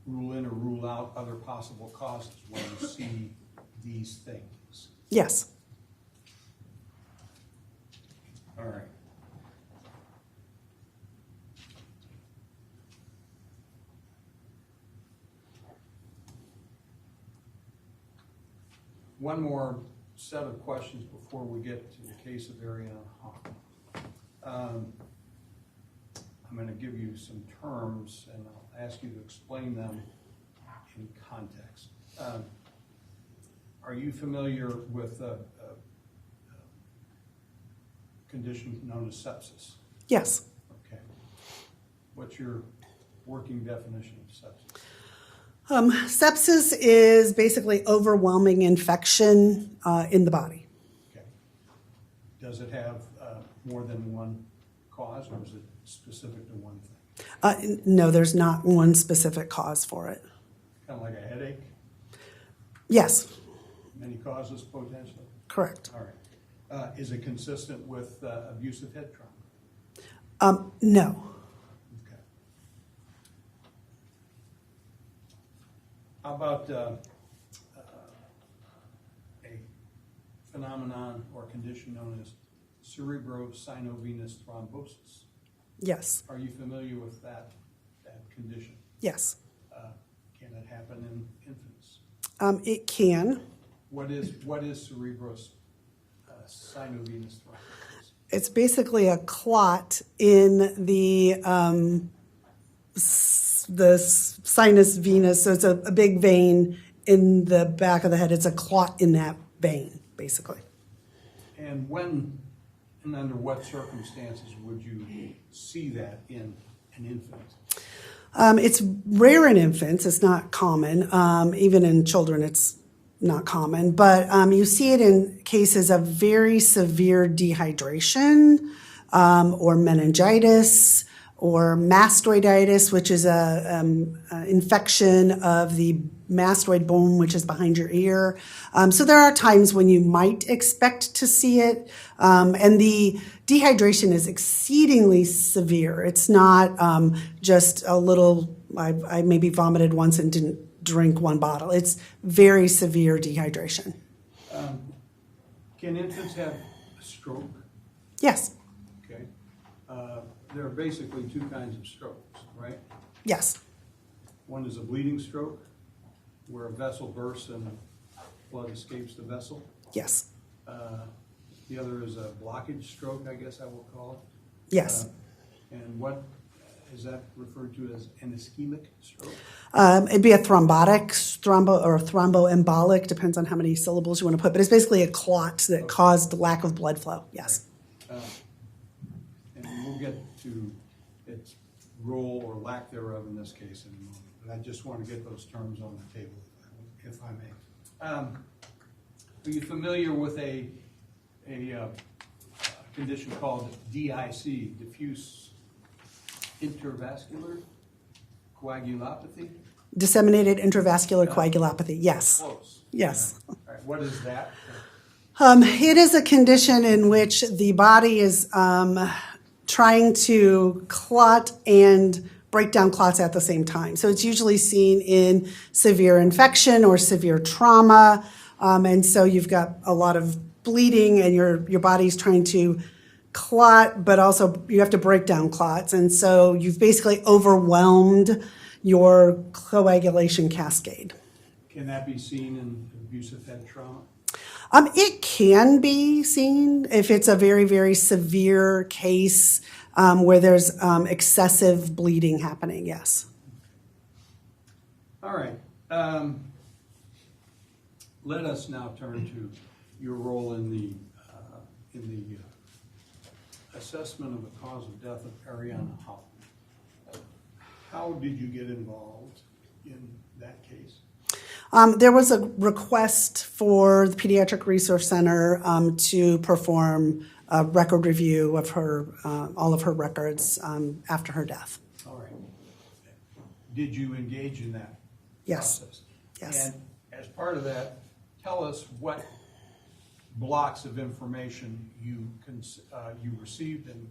[SPEAKER 3] rule in or rule out other possible causes when you see these things?
[SPEAKER 5] Yes.
[SPEAKER 3] All right. One more set of questions before we get to the case of Ariana Hoffman. I'm going to give you some terms, and I'll ask you to explain them in context. Are you familiar with a condition known as sepsis?
[SPEAKER 5] Yes.
[SPEAKER 3] Okay. What's your working definition of sepsis?
[SPEAKER 5] Sepsis is basically overwhelming infection in the body.
[SPEAKER 3] Okay. Does it have more than one cause, or is it specific to one thing?
[SPEAKER 5] No, there's not one specific cause for it.
[SPEAKER 3] Kind of like a headache?
[SPEAKER 5] Yes,
[SPEAKER 3] Many causes potentially?
[SPEAKER 5] correct.
[SPEAKER 3] All right. Is it consistent with abusive head trauma?
[SPEAKER 5] No.
[SPEAKER 3] Okay. How about a phenomenon or condition known as cerebrosynovenous thrombosis?
[SPEAKER 5] Yes.
[SPEAKER 3] Are you familiar with that condition?
[SPEAKER 5] Yes.
[SPEAKER 3] Can it happen in infants?
[SPEAKER 5] It can.
[SPEAKER 3] What is cerebrosynovenous thrombosis?
[SPEAKER 5] It's basically a clot in the sinus venous. So it's a big vein in the back of the head. It's a clot in that vein, basically.
[SPEAKER 3] And when and under what circumstances would you see that in an infant?
[SPEAKER 5] It's rare in infants. It's not common. Even in children, it's not common. But you see it in cases of very severe dehydration or meningitis or mastoiditis, which is a infection of the mastoid bone, which is behind your ear. So there are times when you might expect to see it. And the dehydration is exceedingly severe. It's not just a little, I maybe vomited once and didn't drink one bottle. It's very severe dehydration.
[SPEAKER 3] Can infants have a stroke?
[SPEAKER 5] Yes.
[SPEAKER 3] Okay. There are basically two kinds of strokes, right?
[SPEAKER 5] Yes.
[SPEAKER 3] One is a bleeding stroke, where a vessel bursts and blood escapes the vessel.
[SPEAKER 5] Yes.
[SPEAKER 3] The other is a blockage stroke, I guess I will call it.
[SPEAKER 5] Yes.
[SPEAKER 3] And what is that referred to as an ischemic stroke?
[SPEAKER 5] It'd be a thromboembolic, depends on how many syllables you want to put, but it's basically a clot that caused lack of blood flow. Yes.
[SPEAKER 3] And we'll get to its role or lack thereof in this case in a moment. But I just want to get those terms on the table, if I may. Are you familiar with a condition called DIC, diffuse intervascular coagulopathy?
[SPEAKER 5] Disseminated intravascular coagulopathy. Yes.
[SPEAKER 3] Close.
[SPEAKER 5] Yes.
[SPEAKER 3] All right. What is that?
[SPEAKER 5] It is a condition in which the body is trying to clot and break down clots at the same time. So it's usually seen in severe infection or severe trauma. And so you've got a lot of bleeding and your body's trying to clot, but also you have to break down clots. And so you've basically overwhelmed your coagulation cascade.
[SPEAKER 3] Can that be seen in abusive head trauma?
[SPEAKER 5] It can be seen if it's a very, very severe case where there's excessive bleeding happening, yes.
[SPEAKER 3] All right. Let us now turn to your role in the assessment of the cause of death of Ariana Hoffman. How did you get involved in that case?
[SPEAKER 5] There was a request for the Pediatric Resource Center to perform a record review of her, all of her records after her death.
[SPEAKER 3] All right. Did you engage in that
[SPEAKER 5] Yes.
[SPEAKER 3] process?
[SPEAKER 5] Yes.
[SPEAKER 3] And as part of that, tell us what blocks of information you received and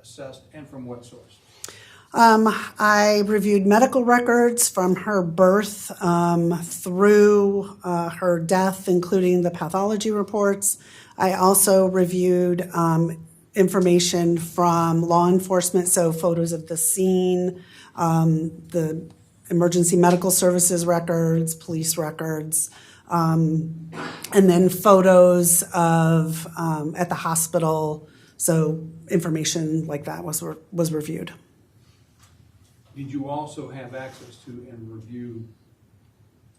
[SPEAKER 3] assessed, and from what source?
[SPEAKER 5] I reviewed medical records from her birth through her death, including the pathology reports. I also reviewed information from law enforcement, so photos of the scene, the emergency medical services records, police records, and then photos of at the hospital. So information like that was reviewed.
[SPEAKER 3] Did you also have access to and review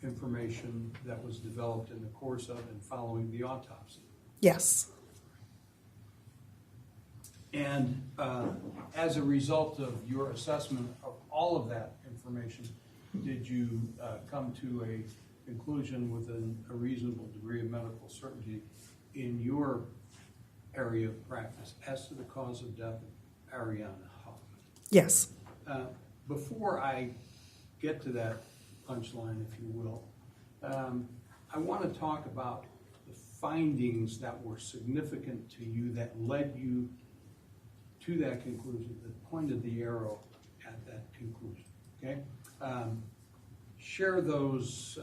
[SPEAKER 3] information that was developed in the course of and following the autopsy?
[SPEAKER 5] Yes.
[SPEAKER 3] And as a result of your assessment of all of that information, did you come to a conclusion within a reasonable degree of medical certainty in your area of practice as to the cause of death of Ariana Hoffman?
[SPEAKER 5] Yes.
[SPEAKER 3] Before I get to that punchline, if you will, I want to talk about the findings that were significant to you that led you to that conclusion, that pointed the arrow at that conclusion. Okay, share those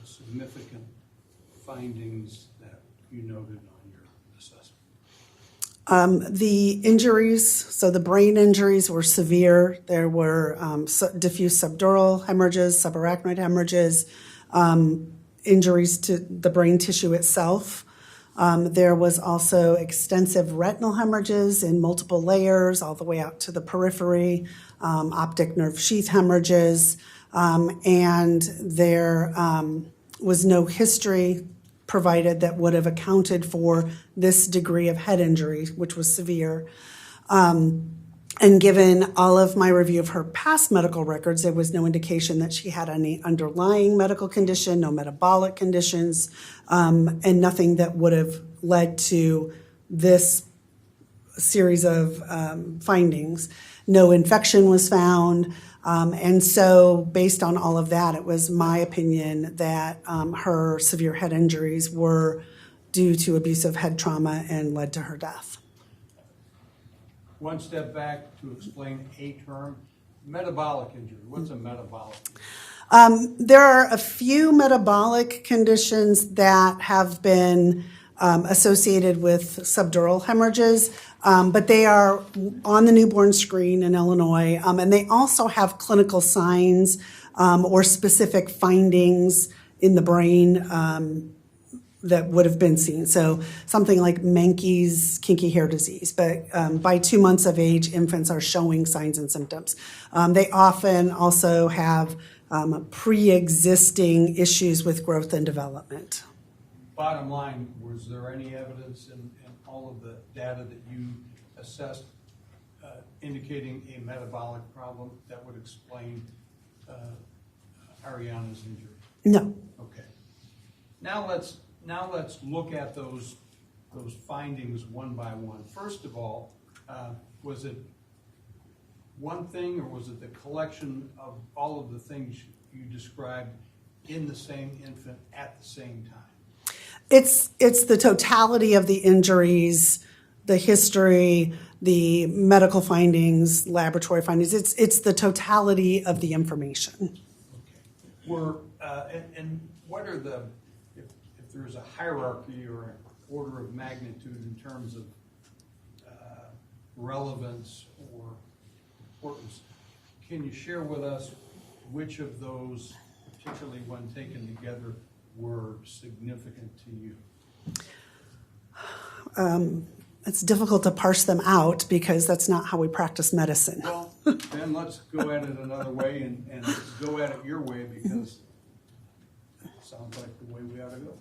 [SPEAKER 3] significant findings that you noted on your assessment.
[SPEAKER 5] The injuries, so the brain injuries were severe. There were diffuse subdural hemorrhages, subarachnoid hemorrhages, injuries to the brain tissue itself. There was also extensive retinal hemorrhages in multiple layers all the way out to the periphery, optic nerve sheath hemorrhages, and there was no history provided that would have accounted for this degree of head injury, which was severe. And given all of my review of her past medical records, there was no indication that she had any underlying medical condition, no metabolic conditions, and nothing that would have led to this series of findings. No infection was found. And so based on all of that, it was my opinion that her severe head injuries were due to abusive head trauma and led to her death.
[SPEAKER 3] One step back to explain a term, metabolic injury. What's a metabolic injury?
[SPEAKER 5] There are a few metabolic conditions that have been associated with subdural hemorrhages, but they are on the newborn screen in Illinois, and they also have clinical signs or specific findings in the brain that would have been seen. So something like Menkes kinky hair disease, but by 2 months of age, infants are showing signs and symptoms. They often also have pre-existing issues with growth and development.
[SPEAKER 3] Bottom line, was there any evidence in all of the data that you assessed indicating a metabolic problem that would explain Ariana's injury?
[SPEAKER 5] No.
[SPEAKER 3] Okay. Now let's look at those findings one by one. First of all, was it one thing, or was it the collection of all of the things you described in the same infant at the same time?
[SPEAKER 5] It's the totality of the injuries, the history, the medical findings, laboratory findings. It's the totality of the information.
[SPEAKER 3] Okay. And what are the there's a hierarchy or an order of magnitude in terms of relevance or importance. Can you share with us which of those, particularly when taken together, were significant to you?
[SPEAKER 5] It's difficult to parse them out because that's not how we practice medicine.
[SPEAKER 3] Well, then let's go at it another way and go at it your way, because it sounds like the way we ought to go.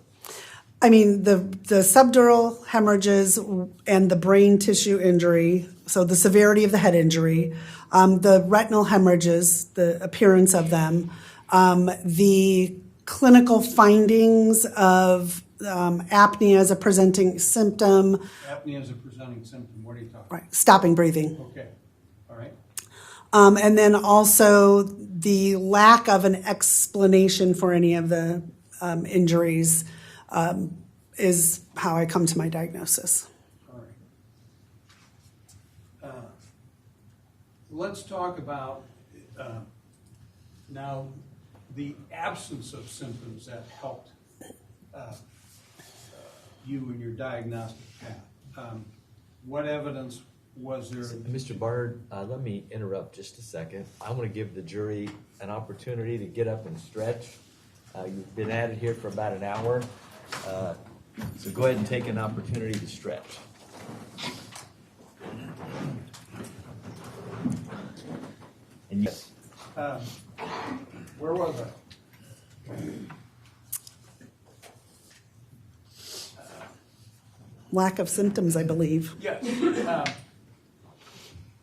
[SPEAKER 5] I mean, the subdural hemorrhages and the brain tissue injury, so the severity of the head injury, the retinal hemorrhages, the appearance of them, the clinical findings of apnea as a presenting symptom,
[SPEAKER 3] Apnea is a presenting symptom. What are you talking
[SPEAKER 5] right, stopping breathing.
[SPEAKER 3] Okay, all right.
[SPEAKER 5] And then also the lack of an explanation for any of the injuries is how I come to my diagnosis.
[SPEAKER 3] All right. Let's talk about now the absence of symptoms that helped you in your diagnostic path. What evidence was there?
[SPEAKER 1] Mr. Bard, let me interrupt just a second. I want to give the jury an opportunity to get up and stretch. You've been at it here for about an hour, so go ahead and take an opportunity to stretch. And yes,
[SPEAKER 3] Where was I?
[SPEAKER 5] Lack of symptoms, I believe.
[SPEAKER 3] Yes.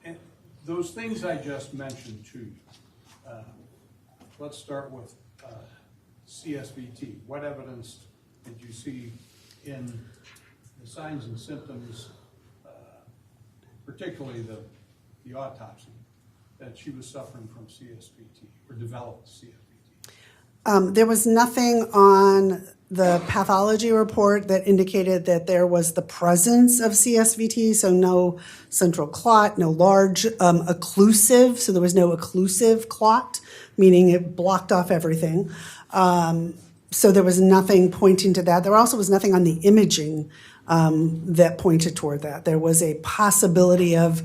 [SPEAKER 3] And those things I just mentioned to you, let's start with CSVT. What evidence did you see in the signs and symptoms, particularly the autopsy, that she was suffering from CSVT or developed CSVT?
[SPEAKER 5] There was nothing on the pathology report that indicated that there was the presence of CSVT, so no central clot, no large occlusive, so there was no occlusive clot, meaning it blocked off everything. So there was nothing pointing to that. There also was nothing on the imaging that pointed toward that. There was a possibility of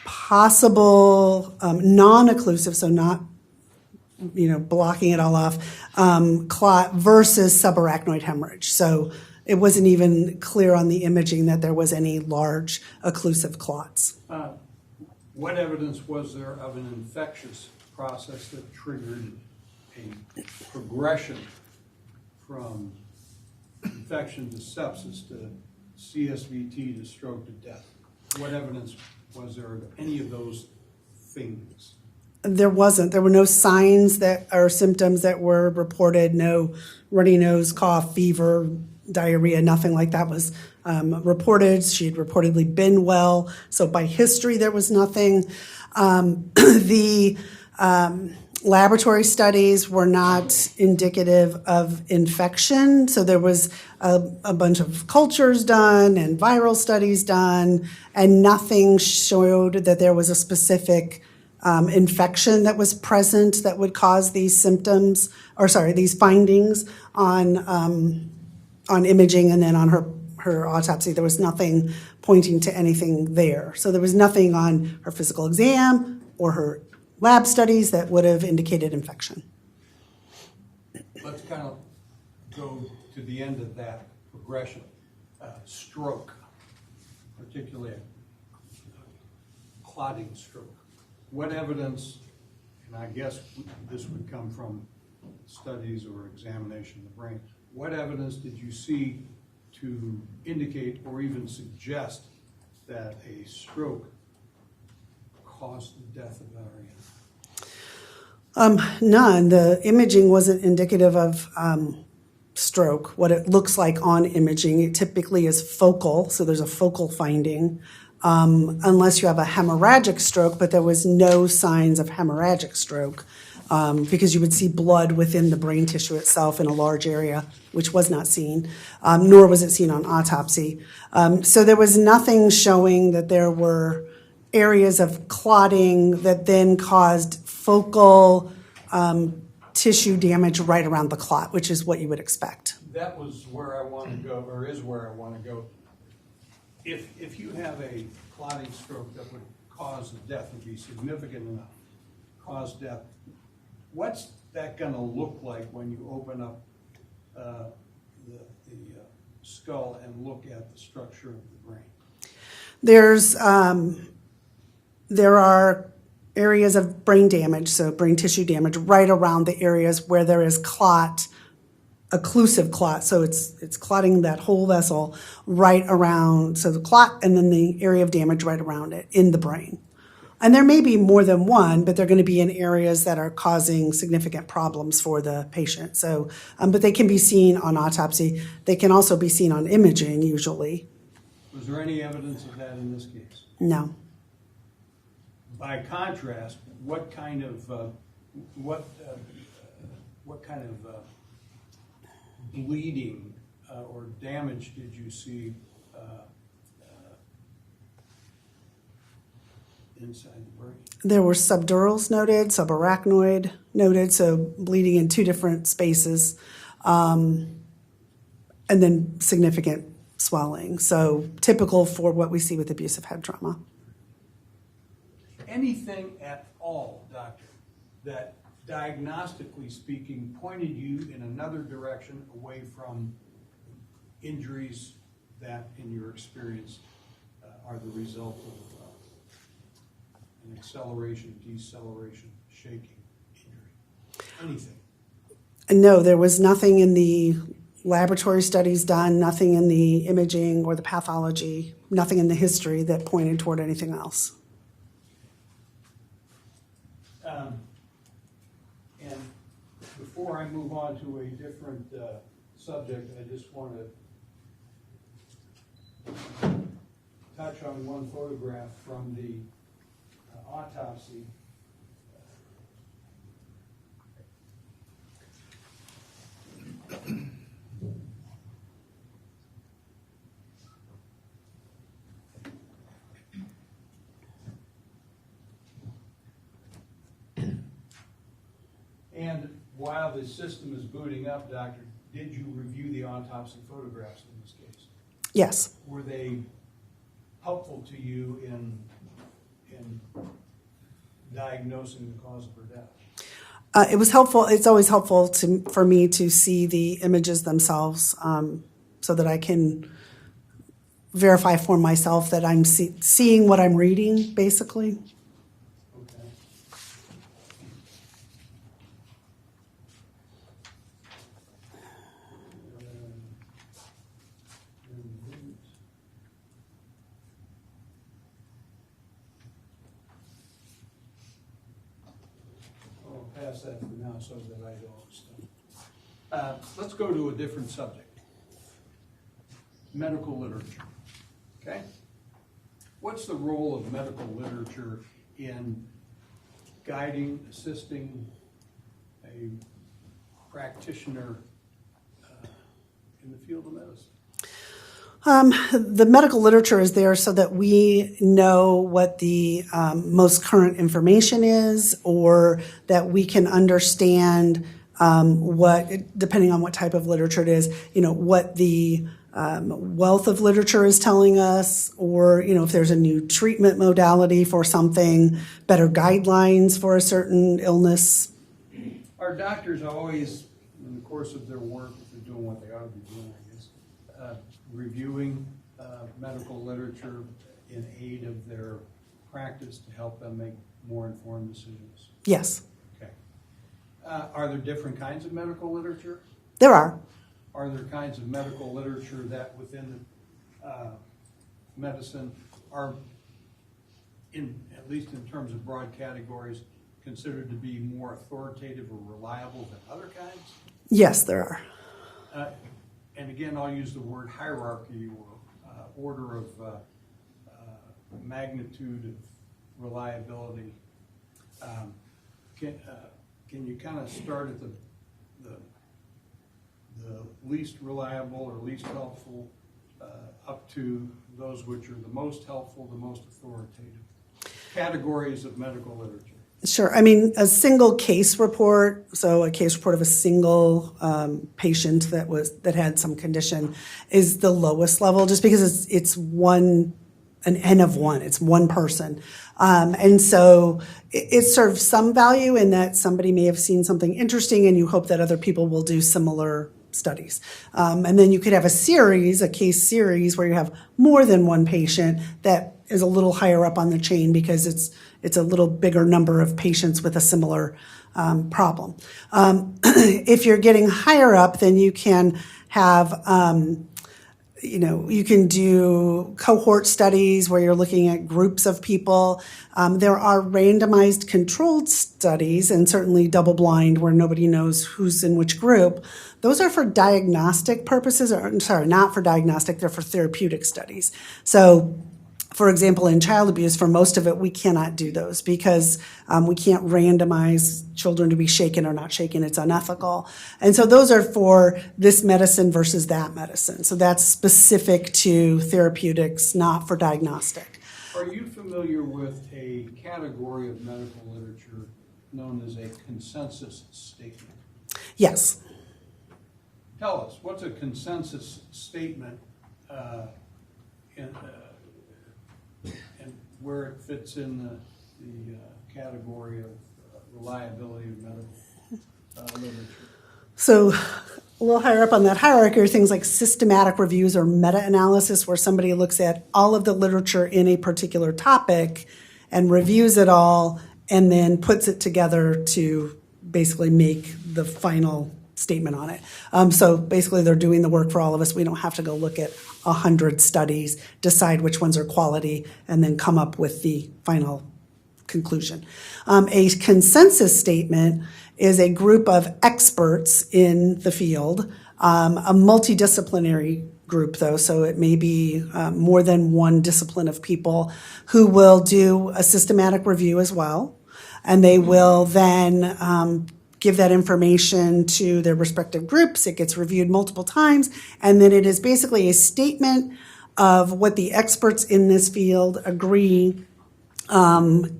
[SPEAKER 5] possible non-occlusive, so not blocking it all off, clot versus subarachnoid hemorrhage. So it wasn't even clear on the imaging that there was any large occlusive clots.
[SPEAKER 3] What evidence was there of an infectious process that triggered a progression from infection to sepsis to CSVT to stroke to death? What evidence was there of any of those things?
[SPEAKER 5] There wasn't. There were no signs that or symptoms that were reported. No runny nose, cough, fever, diarrhea, nothing like that was reported. She had reportedly been well. So by history, there was nothing. The laboratory studies were not indicative of infection. So there was a bunch of cultures done and viral studies done, and nothing showed that there was a specific infection that was present that would cause these symptoms, these findings on imaging and then on her autopsy. There was nothing pointing to anything there. So there was nothing on her physical exam or her lab studies that would have indicated infection.
[SPEAKER 3] Let's kind of go to the end of that progression. Stroke, particularly a clotting stroke. What evidence, and I guess this would come from studies or examination of the brain, what evidence did you see to indicate or even suggest that a stroke caused the death of Ariana?
[SPEAKER 5] None. The imaging wasn't indicative of stroke. What it looks like on imaging, it typically is focal, so there's a focal finding. Unless you have a hemorrhagic stroke, but there was no signs of hemorrhagic stroke because you would see blood within the brain tissue itself in a large area, which was not seen, nor was it seen on autopsy. So there was nothing showing that there were areas of clotting that then caused focal tissue damage right around the clot, which is what you would expect.
[SPEAKER 3] that was where I want to go, or is where I want to go. If you have a clotting stroke that would cause death, would be significant enough, cause death, what's that going to look like when you open up the skull and look at the structure of the brain?
[SPEAKER 5] There are areas of brain damage, so brain tissue damage, right around the areas where there is clot, occlusive clot. So it's clotting that whole vessel right around, so the clot and then the area of damage right around it in the brain. And there may be more than one, but they're going to be in areas that are causing significant problems for the patient. So, but they can be seen on autopsy. They can also be seen on imaging usually.
[SPEAKER 3] Was there any evidence of that in this case?
[SPEAKER 5] No.
[SPEAKER 3] By contrast, what kind of bleeding or damage did you see inside the brain?
[SPEAKER 5] There were subdurals noted, subarachnoid noted, so bleeding in two different spaces, and then significant swelling. So typical for what we see with abusive head trauma.
[SPEAKER 3] Anything at all, doctor, that diagnostically speaking pointed you in another direction away from injuries that, in your experience, are the result of an acceleration, deceleration, shaking injury? Anything?
[SPEAKER 5] No, there was nothing in the laboratory studies done, nothing in the imaging or the pathology, nothing in the history that pointed toward anything else.
[SPEAKER 3] And before I move on to a different subject, I just want to touch on one photograph from the autopsy. And while the system is booting up, doctor, did you review the autopsy photographs in this case?
[SPEAKER 5] Yes.
[SPEAKER 3] Were they helpful to you in diagnosing the cause of her death?
[SPEAKER 5] It was helpful. It's always helpful for me to see the images themselves, so that I can verify for myself that I'm seeing what I'm reading, basically.
[SPEAKER 3] Okay. I'll pass that for now so that I don't stop. Let's go to a different subject. Medical literature. Okay? What's the role of medical literature in guiding, assisting a practitioner in the field of medicine?
[SPEAKER 5] The medical literature is there so that we know what the most current information is, or that we can understand what, depending on what type of literature it is, what the wealth of literature is telling us, or, if there's a new treatment modality for something, better guidelines for a certain illness.
[SPEAKER 3] Our doctors always, in the course of their work, if they're doing what they ought to be doing, I guess, reviewing medical literature in aid of their practice to help them make more informed decisions.
[SPEAKER 5] Yes,
[SPEAKER 3] Okay. Are there different kinds of medical literature?
[SPEAKER 5] there are.
[SPEAKER 3] Are there kinds of medical literature that within medicine are, at least in terms of broad categories, considered to be more authoritative or reliable than other kinds?
[SPEAKER 5] Yes, there are.
[SPEAKER 3] And again, I'll use the word hierarchy or order of magnitude of reliability. Can you kind of start at the least reliable or least helpful up to those which are the most helpful, the most authoritative categories of medical literature?
[SPEAKER 5] Sure. I mean, a single case report, so a case report of a single patient that had some condition is the lowest level, just because it's an N of one. It's one person, and so it serves some value in that somebody may have seen something interesting, and you hope that other people will do similar studies. And then you could have a case series, where you have more than one patient that is a little higher up on the chain because it's a little bigger number of patients with a similar problem. If you're getting higher up, then you can have, you can do cohort studies where you're looking at groups of people. There are randomized controlled studies, and certainly double blind, where nobody knows who's in which group. Those are for diagnostic purposes, not for diagnostic, they're for therapeutic studies. So, for example, in child abuse, for most of it, we cannot do those because we can't randomize children to be shaken or not shaken. It's unethical. And so those are for this medicine versus that medicine. So that's specific to therapeutics, not for diagnostic.
[SPEAKER 3] Are you familiar with a category of medical literature known as a consensus statement?
[SPEAKER 5] Yes.
[SPEAKER 3] Tell us, what's a consensus statement and where it fits in the category of reliability of medical literature?
[SPEAKER 5] So a little higher up on that hierarchy are things like systematic reviews or meta-analysis, where somebody looks at all of the literature in a particular topic and reviews it all and then puts it together to basically make the final statement on it. So basically they're doing the work for all of us. We don't have to go look at 100 studies, decide which ones are quality, and then come up with the final conclusion. A consensus statement is a group of experts in the field, a multidisciplinary group though, so it may be more than one discipline of people who will do a systematic review as well, and they will then give that information to their respective groups. It gets reviewed multiple times, and then it is basically a statement of what the experts in this field agree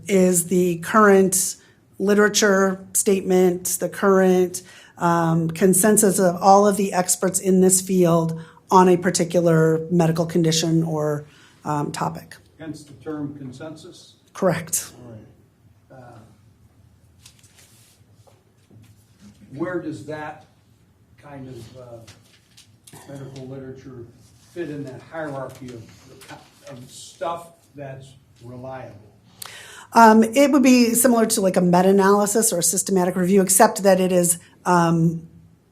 [SPEAKER 5] is the current literature statement, the current consensus of all of the experts in this field on a particular medical condition or topic.
[SPEAKER 3] Hence the term consensus?
[SPEAKER 5] Correct.
[SPEAKER 3] All right. Where does that kind of medical literature fit in that hierarchy of stuff that's reliable?
[SPEAKER 5] It would be similar to like a meta-analysis or a systematic review, except that it is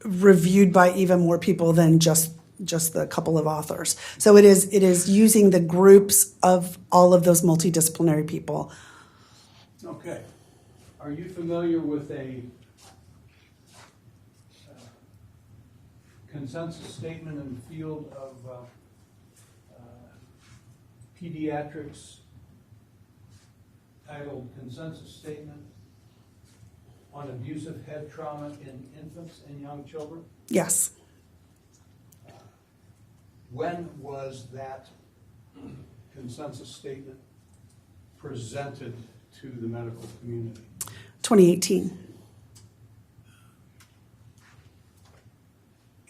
[SPEAKER 5] reviewed by even more people than just the couple of authors. So it is using the groups of all of those multidisciplinary people.
[SPEAKER 3] Okay. Are you familiar with a consensus statement in the field of pediatrics titled Consensus Statement on Abusive Head Trauma in Infants and Young Children?
[SPEAKER 5] Yes.
[SPEAKER 3] When was that consensus statement presented to the medical community?
[SPEAKER 5] 2018.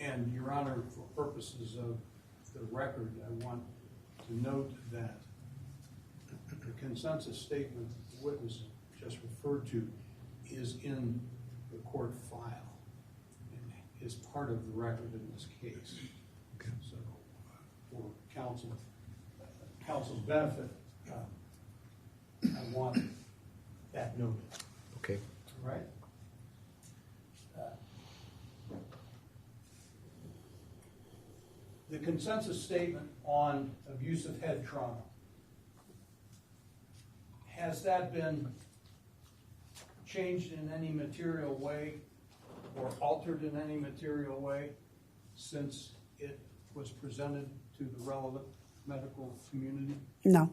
[SPEAKER 3] And, Your Honor, for purposes of the record, I want to note that the consensus statement the witness just referred to is in the court file and is part of the record in this case. Okay. So, for counsel's benefit, I want that noted.
[SPEAKER 1] Okay.
[SPEAKER 3] All right? The consensus statement on abusive head trauma, has that been changed in any material way or altered in any material way since it was presented to the relevant medical community?
[SPEAKER 5] No.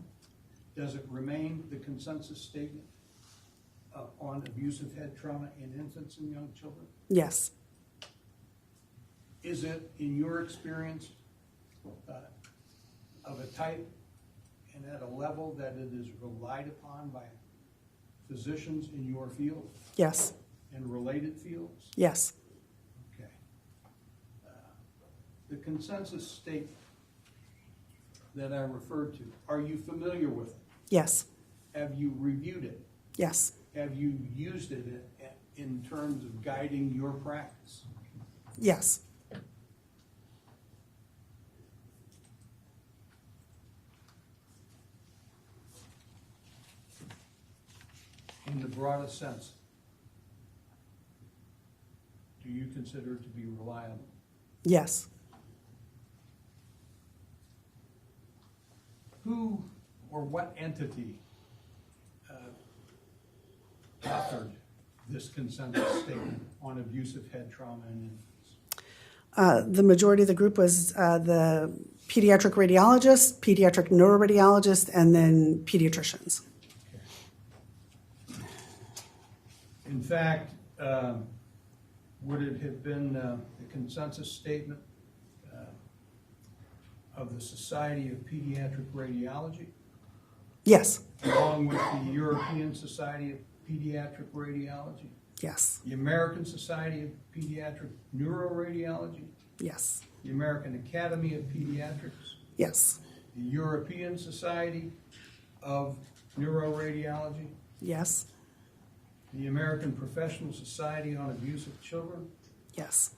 [SPEAKER 3] Does it remain the consensus statement on abusive head trauma in infants and young children?
[SPEAKER 5] Yes.
[SPEAKER 3] Is it, in your experience, of a type and at a level that it is relied upon by physicians in your field
[SPEAKER 5] Yes.
[SPEAKER 3] and related fields?
[SPEAKER 5] Yes.
[SPEAKER 3] Okay. The consensus statement that I referred to, are you familiar with it?
[SPEAKER 5] Yes.
[SPEAKER 3] Have you reviewed it?
[SPEAKER 5] Yes.
[SPEAKER 3] Have you used it in terms of guiding your practice?
[SPEAKER 5] Yes.
[SPEAKER 3] In the broadest sense, do you consider it to be reliable?
[SPEAKER 5] Yes.
[SPEAKER 3] Who or what entity authored this consensus statement on abusive head trauma in infants?
[SPEAKER 5] The majority of the group was the pediatric radiologist, pediatric neuroradiologist, and then pediatricians.
[SPEAKER 3] In fact, would it have been the consensus statement of the Society of Pediatric Radiology,
[SPEAKER 5] Yes.
[SPEAKER 3] along with the European Society of Pediatric Radiology,
[SPEAKER 5] Yes.
[SPEAKER 3] the American Society of Pediatric Neuroradiology,
[SPEAKER 5] Yes.
[SPEAKER 3] the American Academy of Pediatrics,
[SPEAKER 5] Yes.
[SPEAKER 3] the European Society of Neuroradiology,
[SPEAKER 5] Yes.
[SPEAKER 3] the American Professional Society on Abuse of Children,
[SPEAKER 5] Yes.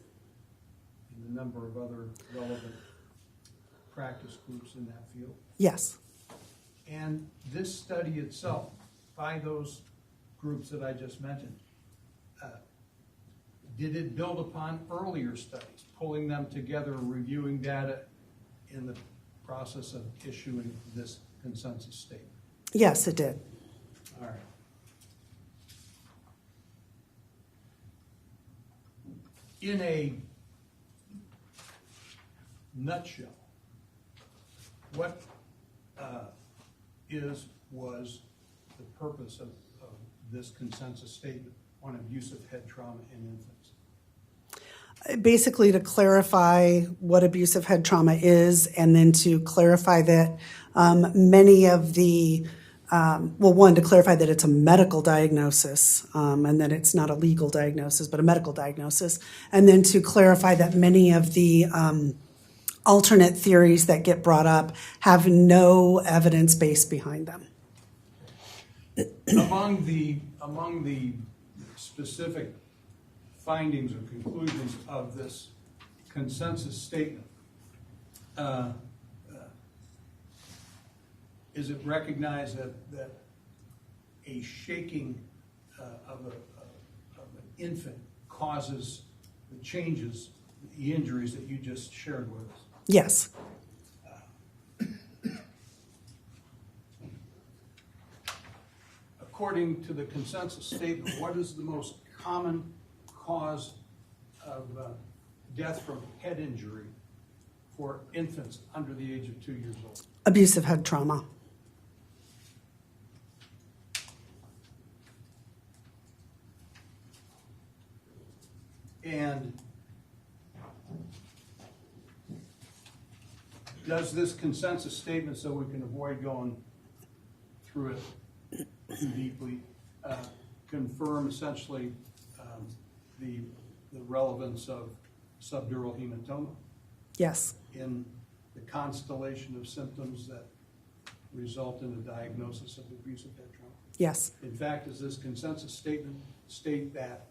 [SPEAKER 3] and a number of other relevant practice groups in that field.
[SPEAKER 5] Yes.
[SPEAKER 3] And this study itself, by those groups that I just mentioned, did it build upon earlier studies, pulling them together, reviewing data in the process of issuing this consensus statement?
[SPEAKER 5] Yes, it did.
[SPEAKER 3] All right. In a nutshell, what was the purpose of this consensus statement on abusive head trauma in infants?
[SPEAKER 5] Basically, to clarify what abusive head trauma is, and then to clarify that many of the one, to clarify that it's a medical diagnosis and that it's not a legal diagnosis, but a medical diagnosis. And then to clarify that many of the alternate theories that get brought up have no evidence base behind them.
[SPEAKER 3] Among the specific findings or conclusions of this consensus statement, is it recognized that a shaking of an infant causes the changes, the injuries that you just shared with us?
[SPEAKER 5] Yes.
[SPEAKER 3] According to the consensus statement, what is the most common cause of death from head injury for infants under the age of 2 years old?
[SPEAKER 5] Abusive head trauma.
[SPEAKER 3] And does this consensus statement, so we can avoid going through it too deeply, confirm essentially the relevance of subdural hematoma
[SPEAKER 5] Yes.
[SPEAKER 3] in the constellation of symptoms that result in a diagnosis of abusive head trauma?
[SPEAKER 5] Yes.
[SPEAKER 3] In fact, does this consensus statement state that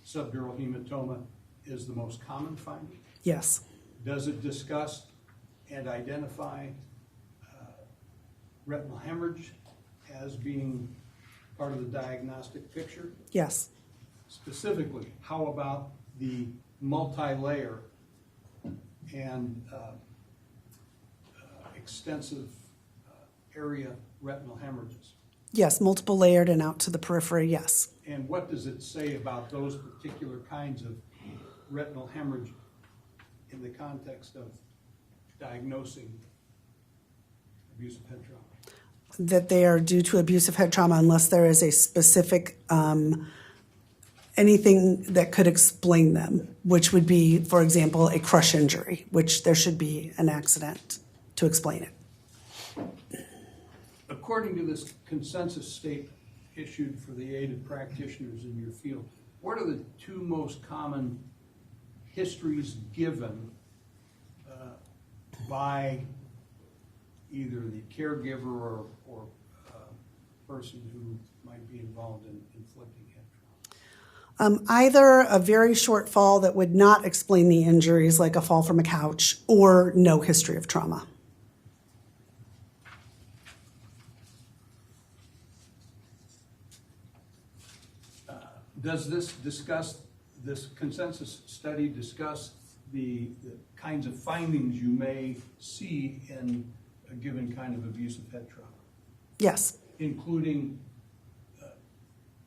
[SPEAKER 3] subdural hematoma is the most common finding?
[SPEAKER 5] Yes.
[SPEAKER 3] Does it discuss and identify retinal hemorrhage as being part of the diagnostic picture?
[SPEAKER 5] Yes.
[SPEAKER 3] Specifically, how about the multi-layer and extensive area retinal hemorrhages?
[SPEAKER 5] Yes. Multiple layered and out to the periphery. Yes.
[SPEAKER 3] And what does it say about those particular kinds of retinal hemorrhage in the context of diagnosing abusive head trauma?
[SPEAKER 5] That they are due to abusive head trauma unless there is a specific anything that could explain them, which would be, for example, a crush injury, which there should be an accident to explain it.
[SPEAKER 3] according to this consensus statement issued for the aided practitioners in your field, what are the two most common histories given by either the caregiver or person who might be involved in inflicting head trauma?
[SPEAKER 5] Either a very short fall that would not explain the injuries, like a fall from a couch, or no history of trauma.
[SPEAKER 3] Does this consensus study discuss the kinds of findings you may see in a given kind of abusive head trauma,
[SPEAKER 5] Yes,
[SPEAKER 3] including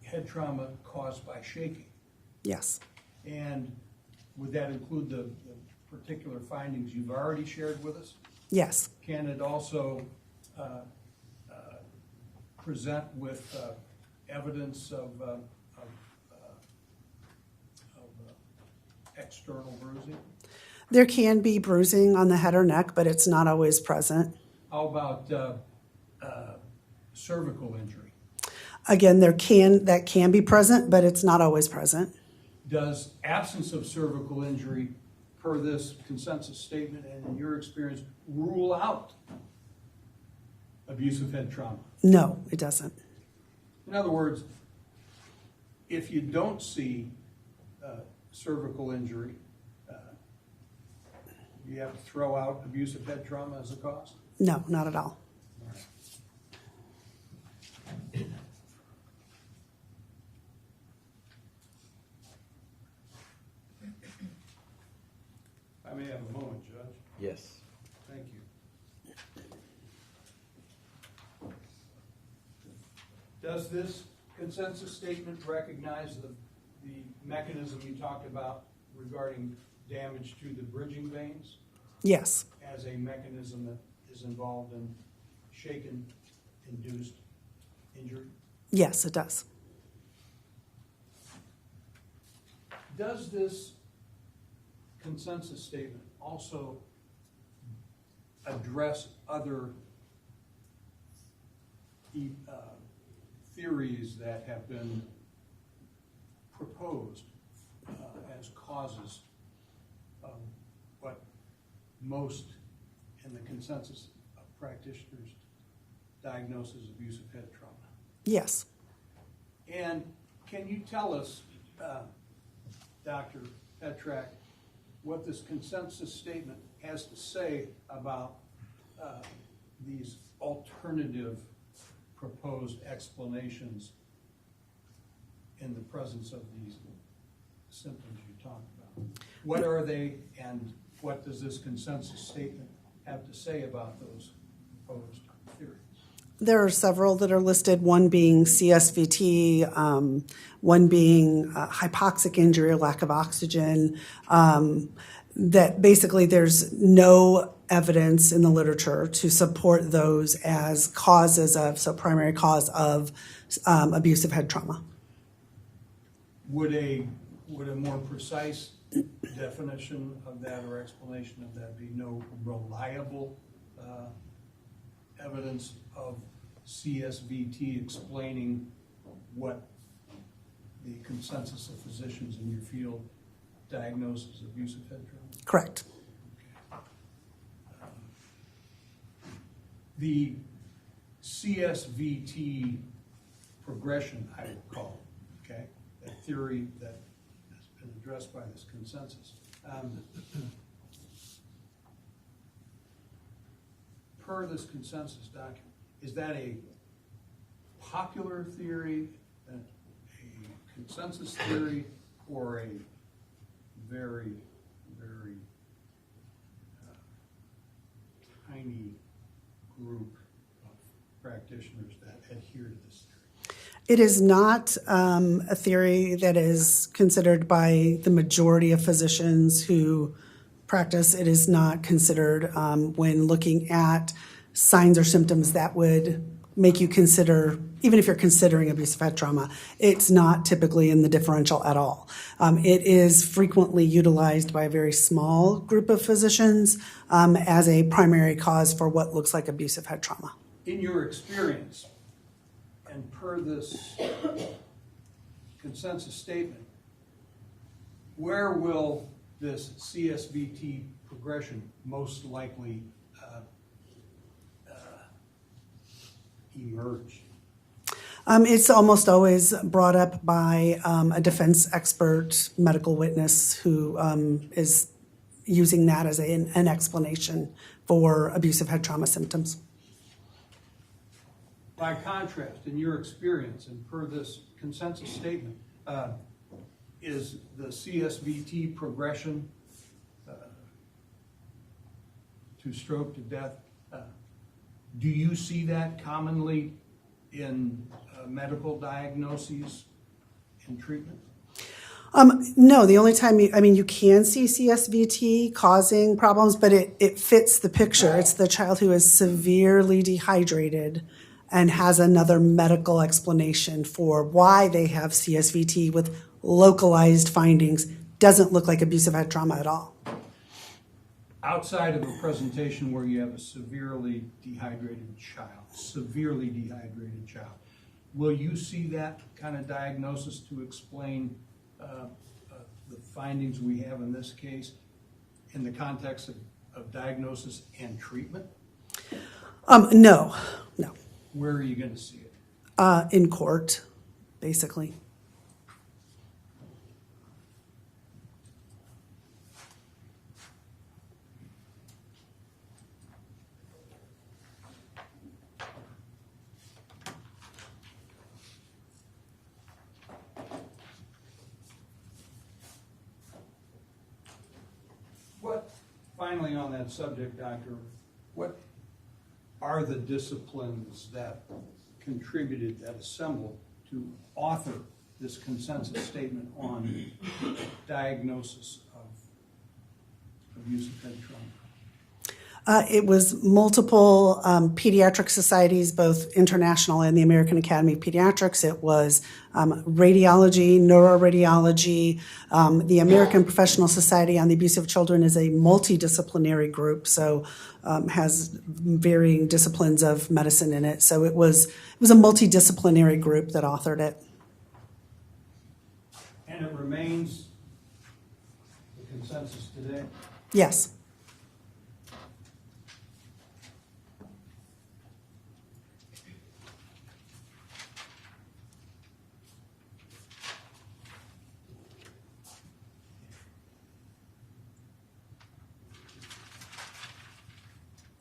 [SPEAKER 3] head trauma caused by shaking?
[SPEAKER 5] yes,
[SPEAKER 3] And would that include the particular findings you've already shared with us?
[SPEAKER 5] yes,
[SPEAKER 3] Can it also present with evidence of external bruising?
[SPEAKER 5] there can be bruising on the head or neck, but it's not always present.
[SPEAKER 3] How about cervical injury?
[SPEAKER 5] Again, that can be present, but it's not always present.
[SPEAKER 3] Does absence of cervical injury, per this consensus statement and in your experience, rule out abusive head trauma?
[SPEAKER 5] No, it doesn't.
[SPEAKER 3] In other words, if you don't see cervical injury, you have to throw out abusive head trauma as a cause?
[SPEAKER 5] No, not at all.
[SPEAKER 3] I may have a moment, Judge.
[SPEAKER 1] Yes.
[SPEAKER 3] Thank you. Does this consensus statement recognize the mechanism you talked about regarding damage to the bridging veins
[SPEAKER 5] Yes,
[SPEAKER 3] as a mechanism that is involved in shaken-induced injury?
[SPEAKER 5] yes, it does.
[SPEAKER 3] Does this consensus statement also address other theories that have been proposed as causes of what most in the consensus of practitioners diagnose as abusive head trauma?
[SPEAKER 5] Yes.
[SPEAKER 3] And can you tell us, Dr. Petrak, what this consensus statement has to say about these alternative proposed explanations in the presence of these symptoms you talked about? What are they, and what does this consensus statement have to say about those proposed theories?
[SPEAKER 5] There are several that are listed, one being CSVT, one being hypoxic injury or lack of oxygen, that basically there's no evidence in the literature to support those as causes of, so primary cause of abusive head trauma.
[SPEAKER 3] Would a more precise definition of that or explanation of that be no reliable evidence of CSVT explaining what the consensus of physicians in your field diagnose as abusive head trauma?
[SPEAKER 5] Correct.
[SPEAKER 3] The CSVT progression, I would call it, okay? That theory that has been addressed by this consensus. Per this consensus document, is that a popular theory, a consensus theory, or a very, very tiny group of practitioners that adhere to this theory?
[SPEAKER 5] It is not a theory that is considered by the majority of physicians who practice. It is not considered when looking at signs or symptoms that would make you consider, even if you're considering abusive head trauma, it's not typically in the differential at all. It is frequently utilized by a very small group of physicians as a primary cause for what looks like abusive head trauma.
[SPEAKER 3] in your experience, and per this consensus statement, where will this CSVT progression most likely emerge?
[SPEAKER 5] It's almost always brought up by a defense expert, medical witness who is using that as an explanation for abusive head trauma symptoms.
[SPEAKER 3] By contrast, in your experience and per this consensus statement, is the CSVT progression to stroke to death, do you see that commonly in medical diagnoses and treatment?
[SPEAKER 5] No, the only time you can see CSVT causing problems, but it fits the picture. It's the child who is severely dehydrated and has another medical explanation for why they have CSVT with localized findings. Doesn't look like abusive head trauma at all.
[SPEAKER 3] Outside of a presentation where you have a severely dehydrated child, will you see that kind of diagnosis to explain the findings we have in this case in the context of diagnosis and treatment?
[SPEAKER 5] No.
[SPEAKER 3] Where are you going to see it?
[SPEAKER 5] In court, basically.
[SPEAKER 3] Finally, on that subject, Doctor, what are the disciplines that contributed, that assembled to author this consensus statement on diagnosis of abusive head trauma?
[SPEAKER 5] It was multiple pediatric societies, both international and the American Academy of Pediatrics. It was radiology, neuroradiology. The American Professional Society on the Abuse of Children is a multidisciplinary group, so has varying disciplines of medicine in it. So it was a multidisciplinary group that authored it.
[SPEAKER 3] And it remains the consensus today?
[SPEAKER 5] Yes.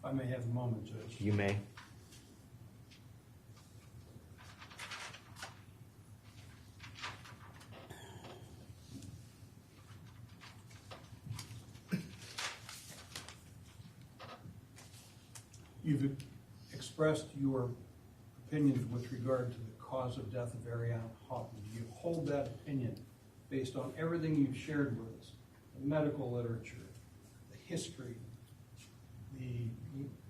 [SPEAKER 3] I may have a moment, Judge.
[SPEAKER 1] You may.
[SPEAKER 3] You've expressed your opinions with regard to the cause of death of Ariana Hoffman. Do you hold that opinion based on everything you've shared with us, the medical literature, the history, the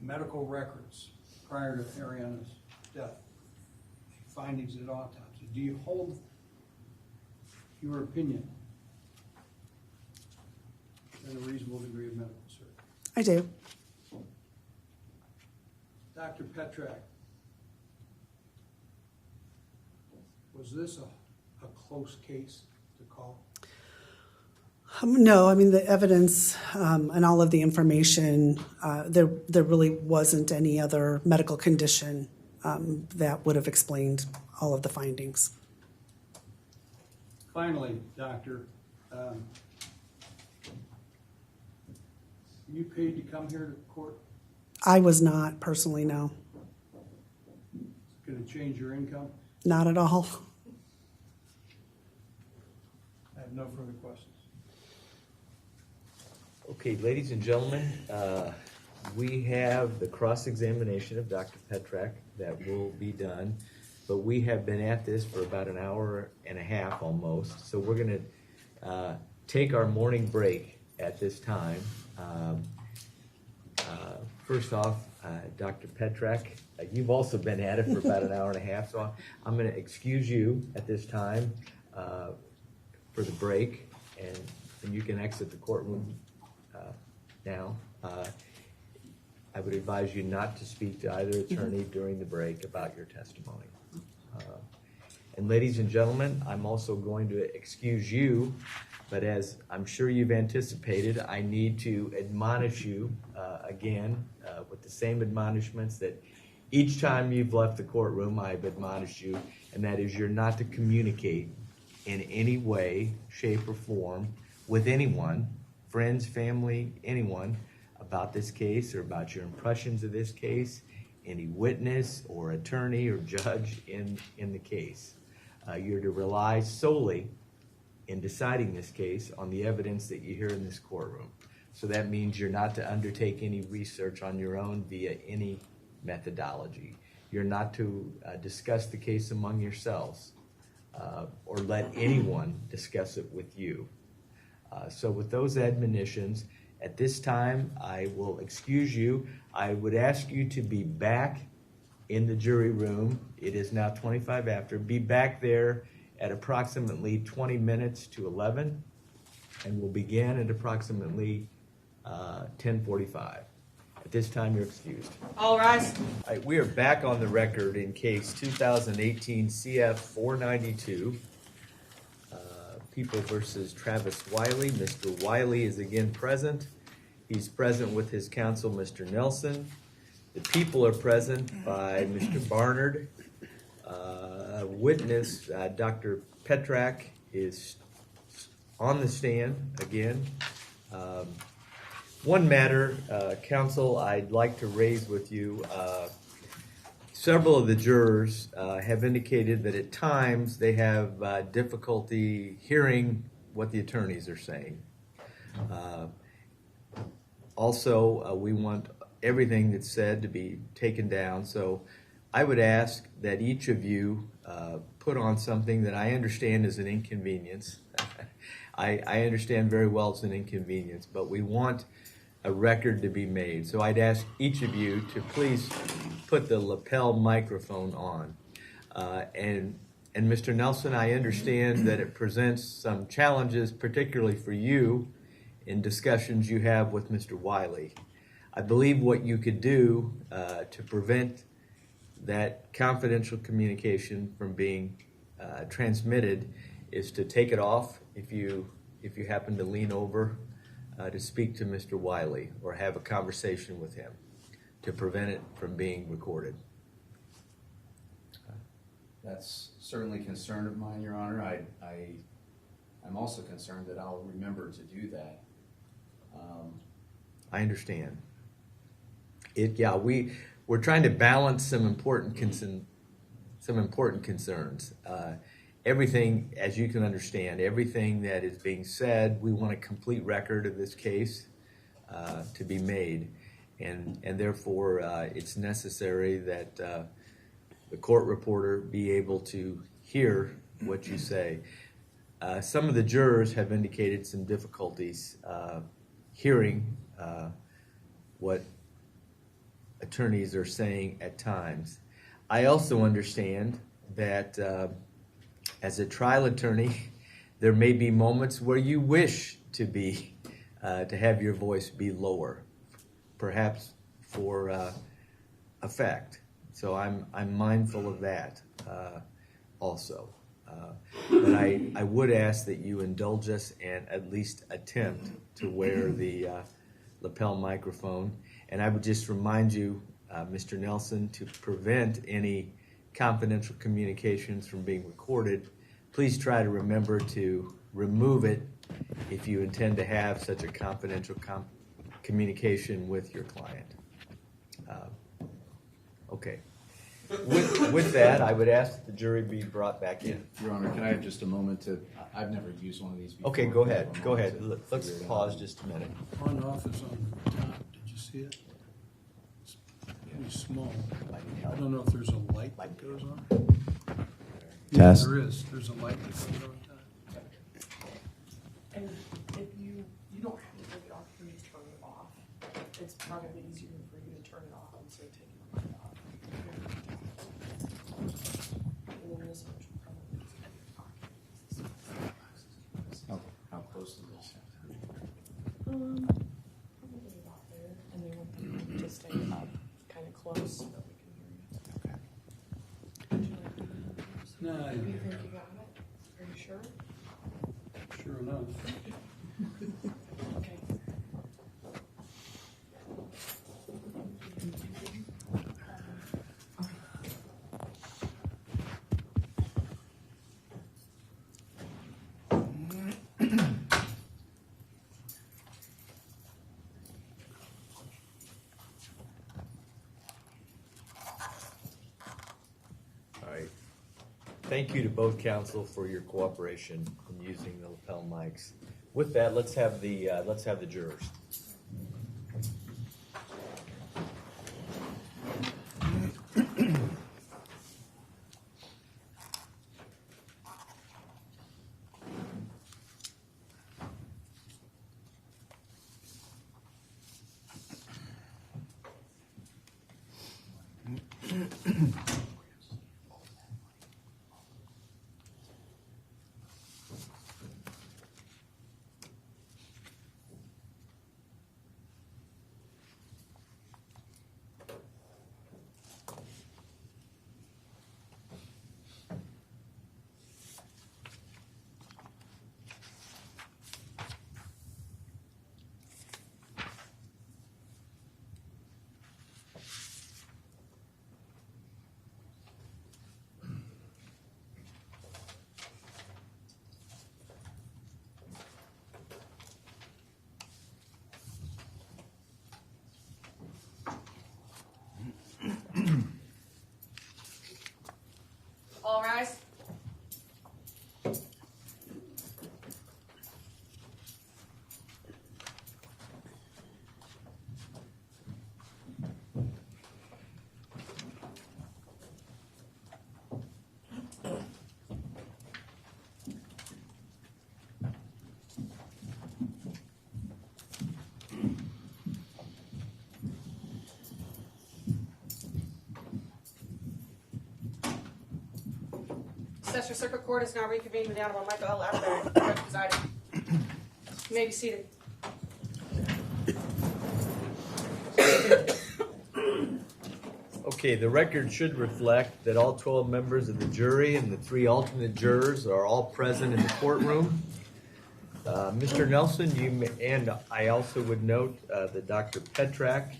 [SPEAKER 3] medical records prior to Ariana's death, the findings at autopsy? Do you hold your opinion in a reasonable degree of medical certainty?
[SPEAKER 5] I do.
[SPEAKER 3] Dr. Petrak, was this a close case to call?
[SPEAKER 5] No, I mean, the evidence and all of the information, there really wasn't any other medical condition that would have explained all of the findings.
[SPEAKER 3] Finally, Doctor, you paid to come here to court?
[SPEAKER 5] I was not personally, no.
[SPEAKER 3] Going to change your income?
[SPEAKER 5] Not at all.
[SPEAKER 3] I have no further questions.
[SPEAKER 1] Okay, ladies and gentlemen, we have the cross-examination of Dr. Petrak that will be done, but we have been at this for about an hour and a half almost, so we're going to take our morning break at this time. First off, Dr. Petrak, you've also been at it for about an hour and a half, so I'm going to excuse you at this time for the break, and you can exit the courtroom now. I would advise you not to speak to either attorney during the break about your testimony. And ladies and gentlemen, I'm also going to excuse you, but as I'm sure you've anticipated, I need to admonish you again with the same admonishments that each time you've left the courtroom, I've admonished you, and that is you're not to communicate in any way, shape, or form with anyone, friends, family, anyone, about this case or about your impressions of this case, any witness or attorney or judge in the case. You're to rely solely in deciding this case on the evidence that you hear in this courtroom. So that means you're not to undertake any research on your own via any methodology. You're not to discuss the case among yourselves or let anyone discuss it with you. So with those admonitions, at this time, I will excuse you. I would ask you to be back in the jury room. It is now 25 after. Be back there at approximately 20 minutes to 11, and we'll begin at approximately 10:45. At this time, you're excused.
[SPEAKER 6] All rise.
[SPEAKER 1] All right, we are back on the record in case 2018 CF 492, People versus Travis Wiley. Mr. Wiley is again present. He's present with his counsel, Mr. Nelson. The people are present by Mr. Barnard. Witness, Dr. Petrak, is on the stand again. One matter, counsel, I'd like to raise with you. Several of the jurors have indicated that at times they have difficulty hearing what the attorneys are saying. Also, we want everything that's said to be taken down. So I would ask that each of you put on something that I understand is an inconvenience. I understand very well it's an inconvenience, but we want a record to be made. So I'd ask each of you to please put the lapel microphone on. And Mr. Nelson, I understand that it presents some challenges, particularly for you, in discussions you have with Mr. Wiley. I believe what you could do to prevent that confidential communication from being transmitted is to take it off if you happen to lean over to speak to Mr. Wiley or have a conversation with him to prevent it from being recorded.
[SPEAKER 2] That's certainly a concern of mine, Your Honor. I'm also concerned that I'll remember to do that.
[SPEAKER 1] I understand. We're trying to balance some important concerns. Everything, as you can understand, everything that is being said, we want a complete record of this case to be made, and therefore it's necessary that the court reporter be able to hear what you say. Some of the jurors have indicated some difficulties hearing what attorneys are saying at times. I also understand that as a trial attorney, there may be moments where you wish to have your voice be lower, perhaps for effect. So I'm mindful of that also. But I would ask that you indulge us and at least attempt to wear the lapel microphone. And I would just remind you, Mr. Nelson, to prevent any confidential communications from being recorded, please try to remember to remove it if you intend to have such a confidential communication with your client. Okay. With that, I would ask that the jury be brought back in.
[SPEAKER 2] Your Honor, can I have just a moment to, I've never used one of these before.
[SPEAKER 1] Okay, go
[SPEAKER 2] Can I
[SPEAKER 1] ahead.
[SPEAKER 2] have a
[SPEAKER 1] Go
[SPEAKER 2] moment
[SPEAKER 1] ahead.
[SPEAKER 2] to
[SPEAKER 1] Let's
[SPEAKER 2] figure it
[SPEAKER 1] pause
[SPEAKER 2] out?
[SPEAKER 1] just a minute.
[SPEAKER 3] On off is on the top, did you see it? It's pretty small. I don't know if there's a light that goes on. Yeah,
[SPEAKER 2] Test.
[SPEAKER 3] there is, there's a light that goes on top.
[SPEAKER 6] And if you don't have to take it off, you just turn it off. It's probably easier for you to turn it off instead of taking it off. And then this one should probably be in your pocket.
[SPEAKER 2] How close to this?
[SPEAKER 6] Probably about there, and they want them to stay
[SPEAKER 3] No,
[SPEAKER 6] You think you got it? Are you sure?
[SPEAKER 3] sure enough.
[SPEAKER 6] Okay.
[SPEAKER 1] All right. Thank you to both counsel for your cooperation in using the lapel mics. With that, let's have the jurors.
[SPEAKER 7] All rise. Session Circuit Court is now reconvened with the Honorable Michael L. Atterbury presiding. You may be seated.
[SPEAKER 1] Okay, the record should reflect that all 12 members of the jury and the 3 alternate jurors are all present in the courtroom. Mr. Nelson, and I also would note that Dr. Petrak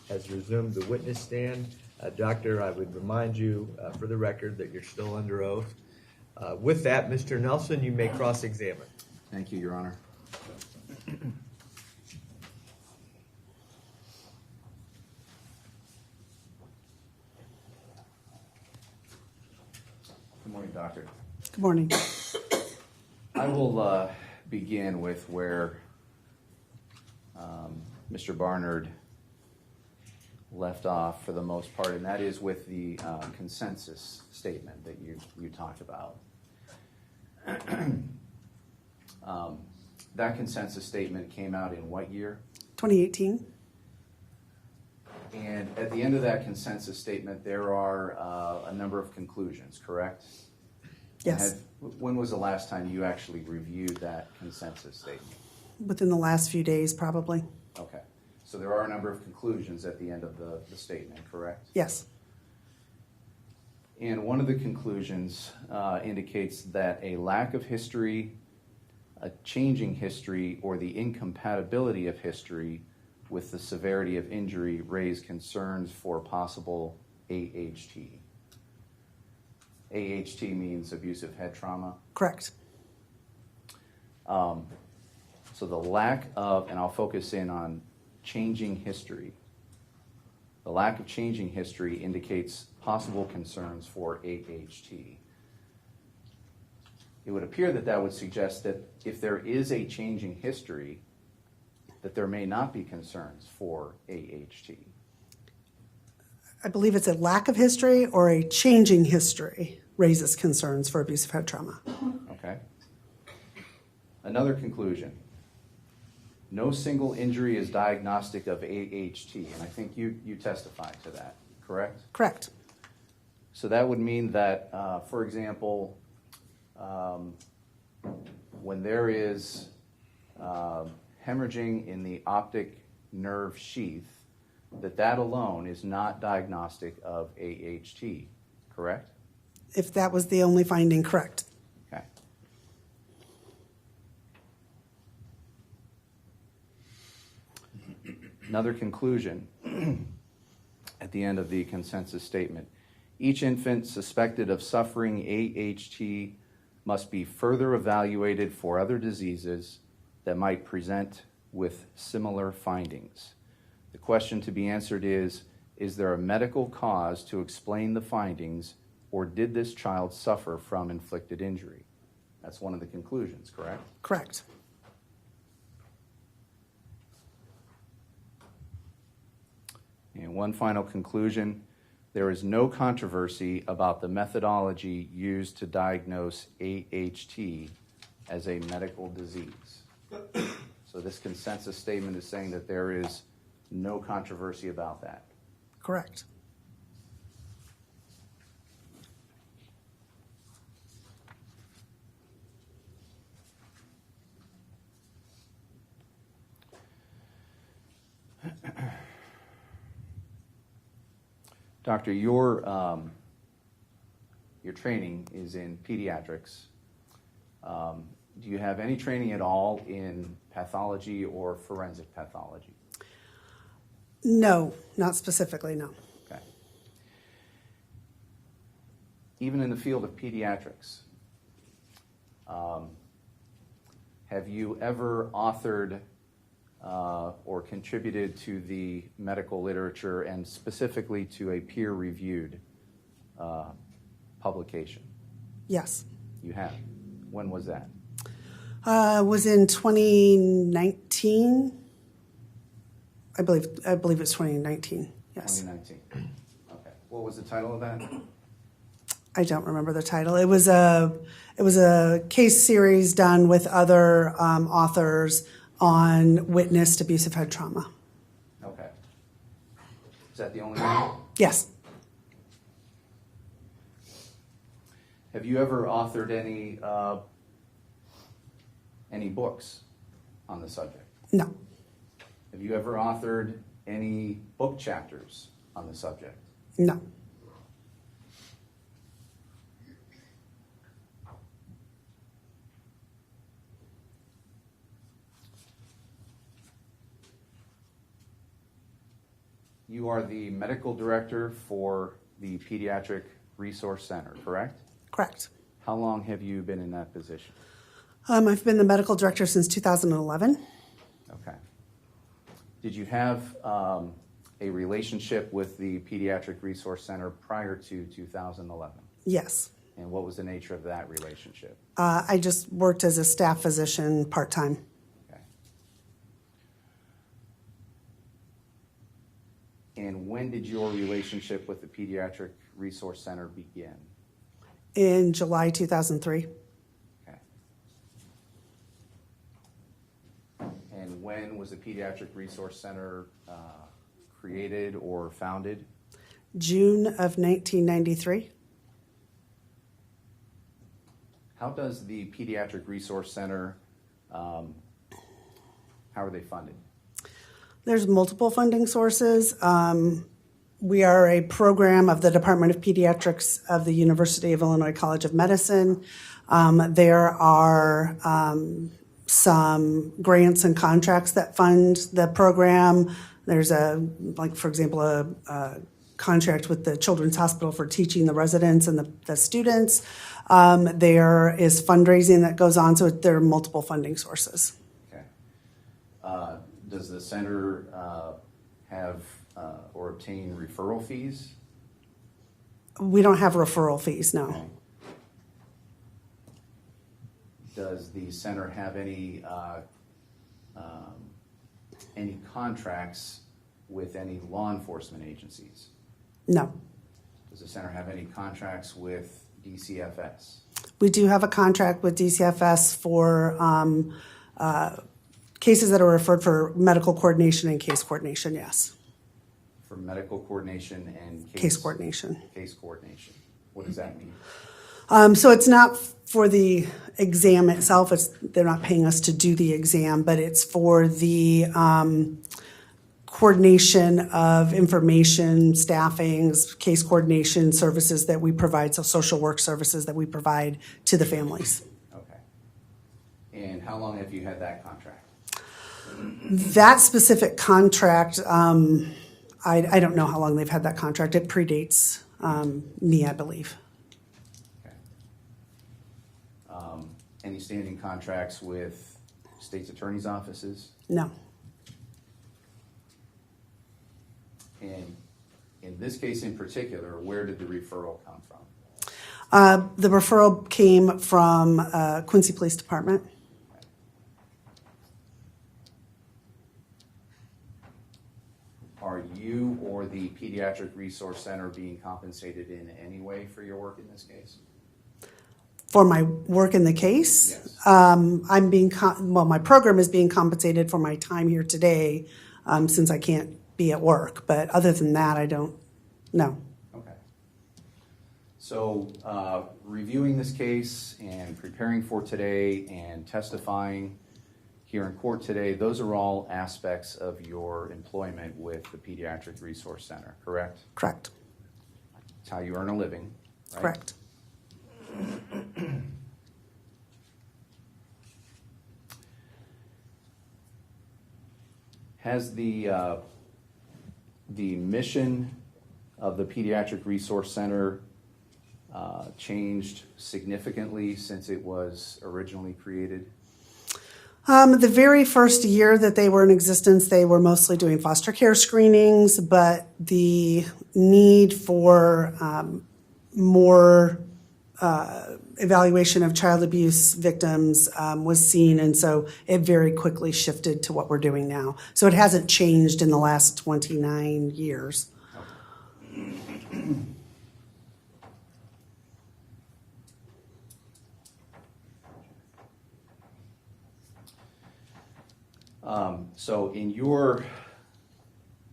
[SPEAKER 1] has resumed the witness stand. Doctor, I would remind you for the record that you're still under oath. With that, Mr. Nelson, you may cross-examine.
[SPEAKER 2] Thank you, Your Honor. Good morning, Doctor.
[SPEAKER 5] Good morning.
[SPEAKER 2] I will begin with where Mr. Barnard left off for the most part, and that is with the consensus statement that you talked about. That consensus statement came out in what year?
[SPEAKER 5] 2018.
[SPEAKER 2] And at the end of that consensus statement, there are a number of conclusions, correct?
[SPEAKER 5] Yes.
[SPEAKER 2] When was the last time you actually reviewed that consensus statement?
[SPEAKER 5] Within the last few days, probably.
[SPEAKER 2] Okay. So there are a number of conclusions at the end of the statement, correct?
[SPEAKER 5] Yes.
[SPEAKER 2] And one of the conclusions indicates that a lack of history, a changing history, or the incompatibility of history with the severity of injury raise concerns for possible AHT. AHT means abusive head trauma.
[SPEAKER 5] Correct.
[SPEAKER 2] So the lack of, and I'll focus in on changing history. The lack of changing history indicates possible concerns for AHT. It would appear that that would suggest that if there is a changing history, that there may not be concerns for AHT.
[SPEAKER 5] I believe it's a lack of history or a changing history raises concerns for abusive head trauma.
[SPEAKER 2] Okay. Another conclusion. No single injury is diagnostic of AHT, and I think you testified to that, correct?
[SPEAKER 5] Correct.
[SPEAKER 2] So that would mean that, for example, when there is hemorrhaging in the optic nerve sheath, that alone is not diagnostic of AHT, correct?
[SPEAKER 5] If that was the only finding, correct.
[SPEAKER 2] Okay. Another conclusion at the end of the consensus statement. Each infant suspected of suffering AHT must be further evaluated for other diseases that might present with similar findings. The question to be answered is there a medical cause to explain the findings, or did this child suffer from inflicted injury? That's one of the conclusions, correct?
[SPEAKER 5] Correct.
[SPEAKER 2] And one final conclusion, there is no controversy about the methodology used to diagnose AHT as a medical disease. So this consensus statement is saying that there is no controversy about that.
[SPEAKER 5] Correct.
[SPEAKER 2] Doctor, your training is in pediatrics. Do you have any training at all in pathology or forensic pathology?
[SPEAKER 5] No, not specifically, no.
[SPEAKER 2] Okay. Even in the field of pediatrics, have you ever authored or contributed to the medical literature and specifically to a peer-reviewed publication?
[SPEAKER 5] Yes.
[SPEAKER 2] You have. When was that?
[SPEAKER 5] Was in 2019. I believe it's 2019. Yes.
[SPEAKER 2] 2019. Okay. What was the title of that?
[SPEAKER 5] I don't remember the title. It was a case series done with other authors on witnessed abusive head trauma.
[SPEAKER 2] Okay. Is that the only one?
[SPEAKER 5] Yes.
[SPEAKER 2] Have you ever authored any books on the subject?
[SPEAKER 5] No.
[SPEAKER 2] Have you ever authored any book chapters on the subject?
[SPEAKER 5] No.
[SPEAKER 2] You are the medical director for the Pediatric Resource Center, correct?
[SPEAKER 5] Correct.
[SPEAKER 2] How long have you been in that position?
[SPEAKER 5] I've been the medical director since 2011.
[SPEAKER 2] Okay. Did you have a relationship with the Pediatric Resource Center prior to 2011?
[SPEAKER 5] Yes.
[SPEAKER 2] And what was the nature of that relationship?
[SPEAKER 5] I just worked as a staff physician part-time.
[SPEAKER 2] Okay. And when did your relationship with the Pediatric Resource Center begin?
[SPEAKER 5] In July 2003.
[SPEAKER 2] Okay. And when was the Pediatric Resource Center created or founded?
[SPEAKER 5] June of 1993.
[SPEAKER 2] How does the Pediatric Resource Center, how are they funded?
[SPEAKER 5] There's multiple funding sources. We are a program of the Department of Pediatrics of the University of Illinois College of Medicine. There are some grants and contracts that fund the program. There's for example, a contract with the Children's Hospital for teaching the residents and the students. There is fundraising that goes on, so there are multiple funding sources.
[SPEAKER 2] Okay. Does the center have or obtain referral fees?
[SPEAKER 5] We don't have referral fees, no.
[SPEAKER 2] Okay. Does the center have any contracts with any law enforcement agencies?
[SPEAKER 5] No.
[SPEAKER 2] Does the center have any contracts with DCFS?
[SPEAKER 5] We do have a contract with DCFS for cases that are referred for medical coordination and case coordination, yes.
[SPEAKER 2] For medical coordination and
[SPEAKER 5] Case coordination.
[SPEAKER 2] Case coordination. What does that mean?
[SPEAKER 5] So it's not for the exam itself. They're not paying us to do the exam, but it's for the coordination of information, staffings, case coordination services that we provide, so social work services that we provide to the families.
[SPEAKER 2] Okay. And how long have you had that contract?
[SPEAKER 5] That specific contract, I don't know how long they've had that contract. It predates me, I believe.
[SPEAKER 2] Okay. Any standing contracts with state's attorney's offices?
[SPEAKER 5] No.
[SPEAKER 2] And in this case in particular, where did the referral come from?
[SPEAKER 5] The referral came from Quincy Police Department.
[SPEAKER 2] Are you or the Pediatric Resource Center being compensated in any way for your work in this case?
[SPEAKER 5] For my work in the case,
[SPEAKER 2] Yes.
[SPEAKER 5] I'm being, my program is being compensated for my time here today since I can't be at work. But other than that, I don't know.
[SPEAKER 2] Okay. So reviewing this case and preparing for today and testifying here in court today, those are all aspects of your employment with the Pediatric Resource Center, correct?
[SPEAKER 5] Correct.
[SPEAKER 2] It's how you earn a living, right?
[SPEAKER 5] Correct.
[SPEAKER 2] Has the mission of the Pediatric Resource Center changed significantly since it was originally created?
[SPEAKER 5] The very first year that they were in existence, they were mostly doing foster care screenings, but the need for more evaluation of child abuse victims was seen, and so it very quickly shifted to what we're doing now. So it hasn't changed in the last 29 years.
[SPEAKER 2] So in your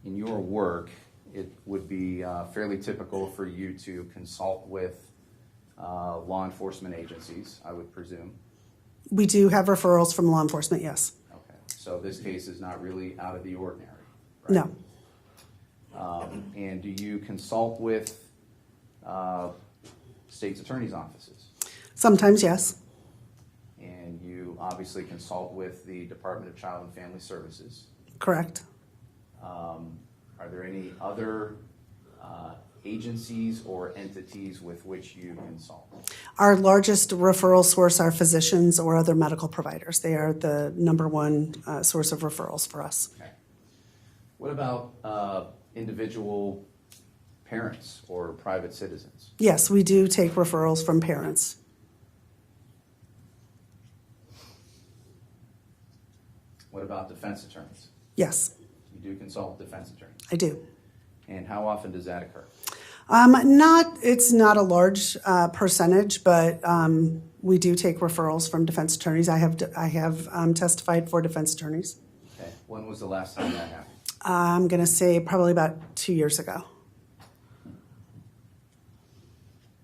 [SPEAKER 2] work, it would be fairly typical for you to consult with law enforcement agencies, I would presume.
[SPEAKER 5] We do have referrals from law enforcement, yes.
[SPEAKER 2] Okay, so this case is not really out of the ordinary, right?
[SPEAKER 5] No.
[SPEAKER 2] And do you consult with state's attorney's offices?
[SPEAKER 5] Sometimes, yes.
[SPEAKER 2] And you obviously consult with the Department of Child and Family Services.
[SPEAKER 5] Correct.
[SPEAKER 2] Are there any other agencies or entities with which you consult?
[SPEAKER 5] Our largest referral source are physicians or other medical providers. They are the number one source of referrals for us.
[SPEAKER 2] Okay. What about individual parents or private citizens?
[SPEAKER 5] Yes, we do take referrals from parents.
[SPEAKER 2] What about defense attorneys?
[SPEAKER 5] Yes,
[SPEAKER 2] You do consult with defense attorneys.
[SPEAKER 5] I do.
[SPEAKER 2] And how often does that occur?
[SPEAKER 5] It's not a large percentage, but we do take referrals from defense attorneys. I have testified for defense attorneys.
[SPEAKER 2] Okay. When was the last time that happened?
[SPEAKER 5] I'm going to say probably about 2 years ago.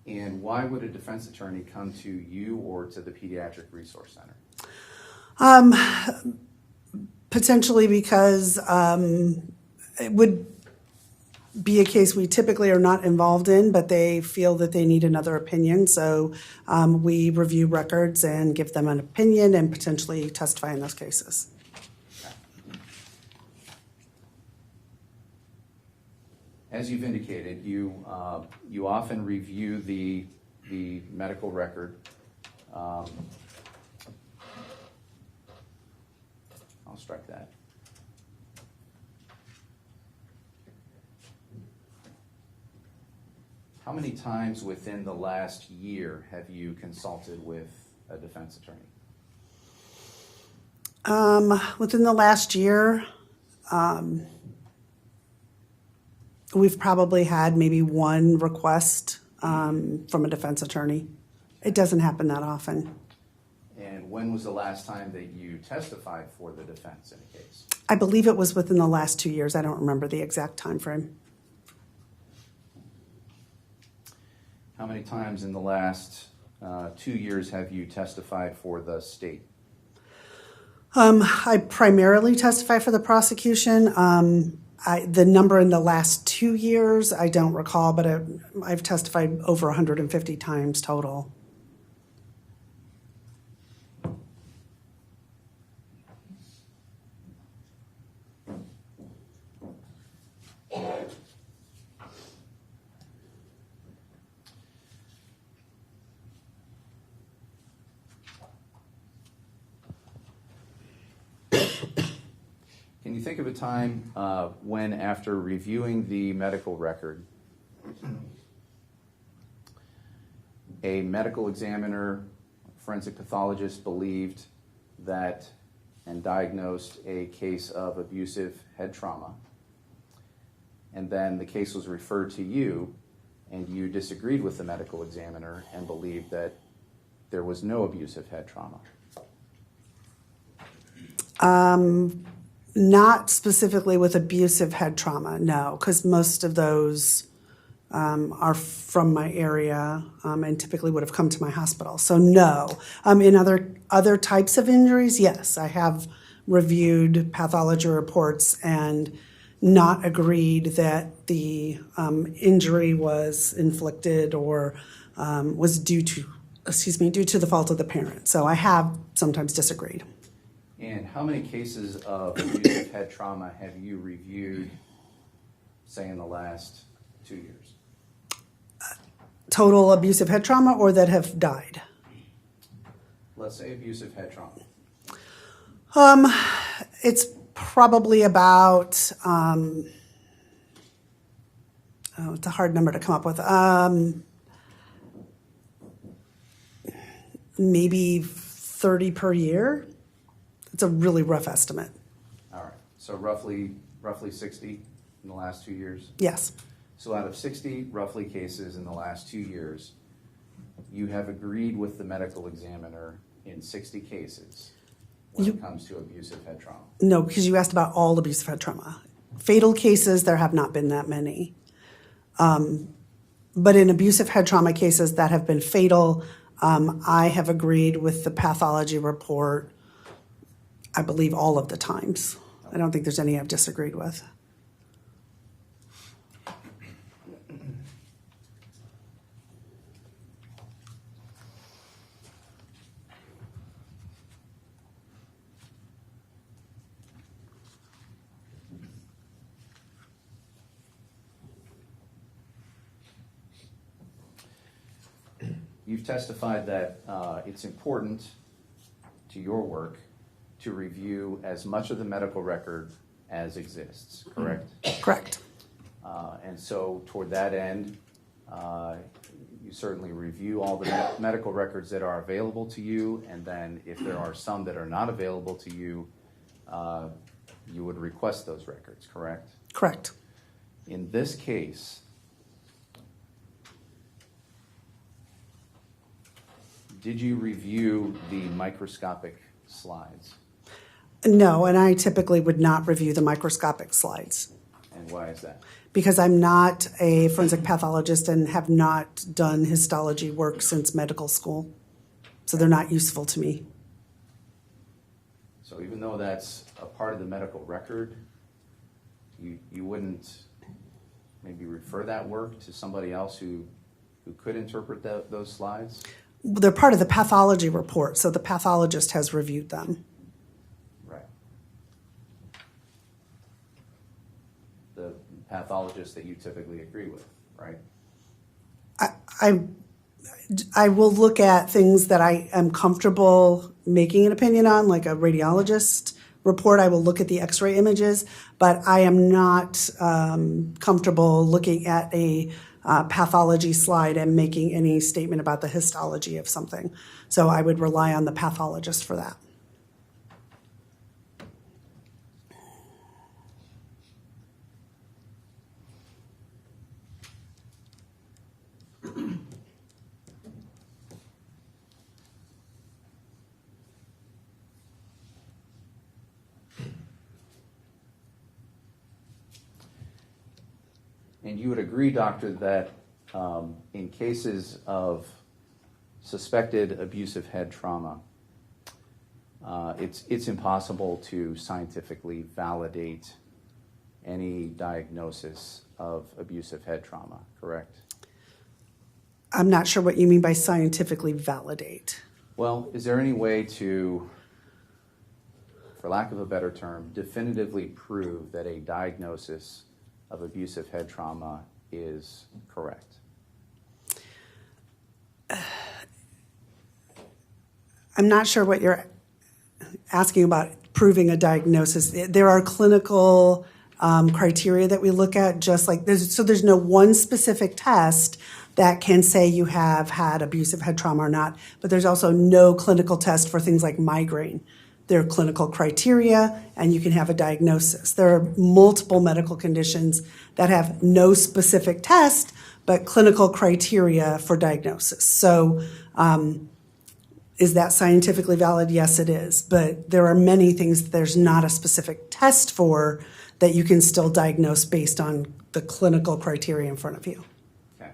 [SPEAKER 2] And why would a defense attorney come to you or to the Pediatric Resource Center?
[SPEAKER 5] Potentially because it would be a case we typically are not involved in, but they feel that they need another opinion. So we review records and give them an opinion and potentially testify in those cases.
[SPEAKER 2] As you've indicated, you often review the medical record. I'll strike that. How many times within the last year have you consulted with a defense attorney?
[SPEAKER 5] Within the last year, we've probably had maybe one request from a defense attorney. It doesn't happen that often.
[SPEAKER 2] And when was the last time that you testified for the defense in a case?
[SPEAKER 5] I believe it was within the last 2 years. I don't remember the exact time frame.
[SPEAKER 2] How many times in the last 2 years have you testified for the state?
[SPEAKER 5] I primarily testify for the prosecution. The number in the last 2 years, I don't recall, but I've testified over 150 times total.
[SPEAKER 2] Can you think of a time when, after reviewing the medical record, a medical examiner, forensic pathologist believed that and diagnosed a case of abusive head trauma, and then the case was referred to you, and you disagreed with the medical examiner and believed that there was no abusive head trauma?
[SPEAKER 5] Not specifically with abusive head trauma, no, because most of those are from my area and typically would have come to my hospital. So no. In other types of injuries, yes, I have reviewed pathology reports and not agreed that the injury was inflicted or was due to the fault of the parent. So I have sometimes disagreed.
[SPEAKER 2] And how many cases of abusive head trauma have you reviewed, say, in the last 2 years?
[SPEAKER 5] Total abusive head trauma or that have died?
[SPEAKER 2] Let's say abusive head trauma.
[SPEAKER 5] It's probably about, it's a hard number to come up with. Maybe 30 per year. It's a really rough estimate.
[SPEAKER 2] All right. So roughly 60 in the last 2 years?
[SPEAKER 5] Yes.
[SPEAKER 2] So out of 60 roughly cases in the last 2 years, you have agreed with the medical examiner in 60 cases when it comes to abusive head trauma?
[SPEAKER 5] No, because you asked about all abusive head trauma. Fatal cases, there have not been that many. But in abusive head trauma cases that have been fatal, I have agreed with the pathology report, I believe, all of the times. I don't think there's any I've disagreed with.
[SPEAKER 2] You've testified that it's important to your work to review as much of the medical record as exists, correct?
[SPEAKER 5] Correct.
[SPEAKER 2] And so toward that end, you certainly review all the medical records that are available to you, and then if there are some that are not available to you, you would request those records, correct?
[SPEAKER 5] Correct.
[SPEAKER 2] In this case, did you review the microscopic slides?
[SPEAKER 5] No, and I typically would not review the microscopic slides
[SPEAKER 2] And why is that?
[SPEAKER 5] because I'm not a forensic pathologist and have not done histology work since medical school. So they're not useful to me.
[SPEAKER 2] So even though that's a part of the medical record, you wouldn't maybe refer that work to somebody else who could interpret those slides?
[SPEAKER 5] They're part of the pathology report, so the pathologist has reviewed them.
[SPEAKER 2] Right. The pathologist that you typically agree with, right?
[SPEAKER 5] I will look at things that I am comfortable making an opinion on, like a radiologist report. I will look at the x-ray images, but I am not comfortable looking at a pathology slide and making any statement about the histology of something. So I would rely on the pathologist for that.
[SPEAKER 2] And you would agree, doctor, that in cases of suspected abusive head trauma, it's impossible to scientifically validate any diagnosis of abusive head trauma, correct?
[SPEAKER 5] I'm not sure what you mean by scientifically validate.
[SPEAKER 2] Well, is there any way to, for lack of a better term, definitively prove that a diagnosis of abusive head trauma is correct?
[SPEAKER 5] I'm not sure what you're asking about proving a diagnosis. There are clinical criteria that we look at, just like there's no one specific test that can say you have had abusive head trauma or not, but there's also no clinical test for things like migraine. There are clinical criteria, and you can have a diagnosis. There are multiple medical conditions that have no specific test, but clinical criteria for diagnosis. So is that scientifically valid? Yes, it is. But there are many things that there's not a specific test for that you can still diagnose based on the clinical criteria in front of you.
[SPEAKER 2] Okay.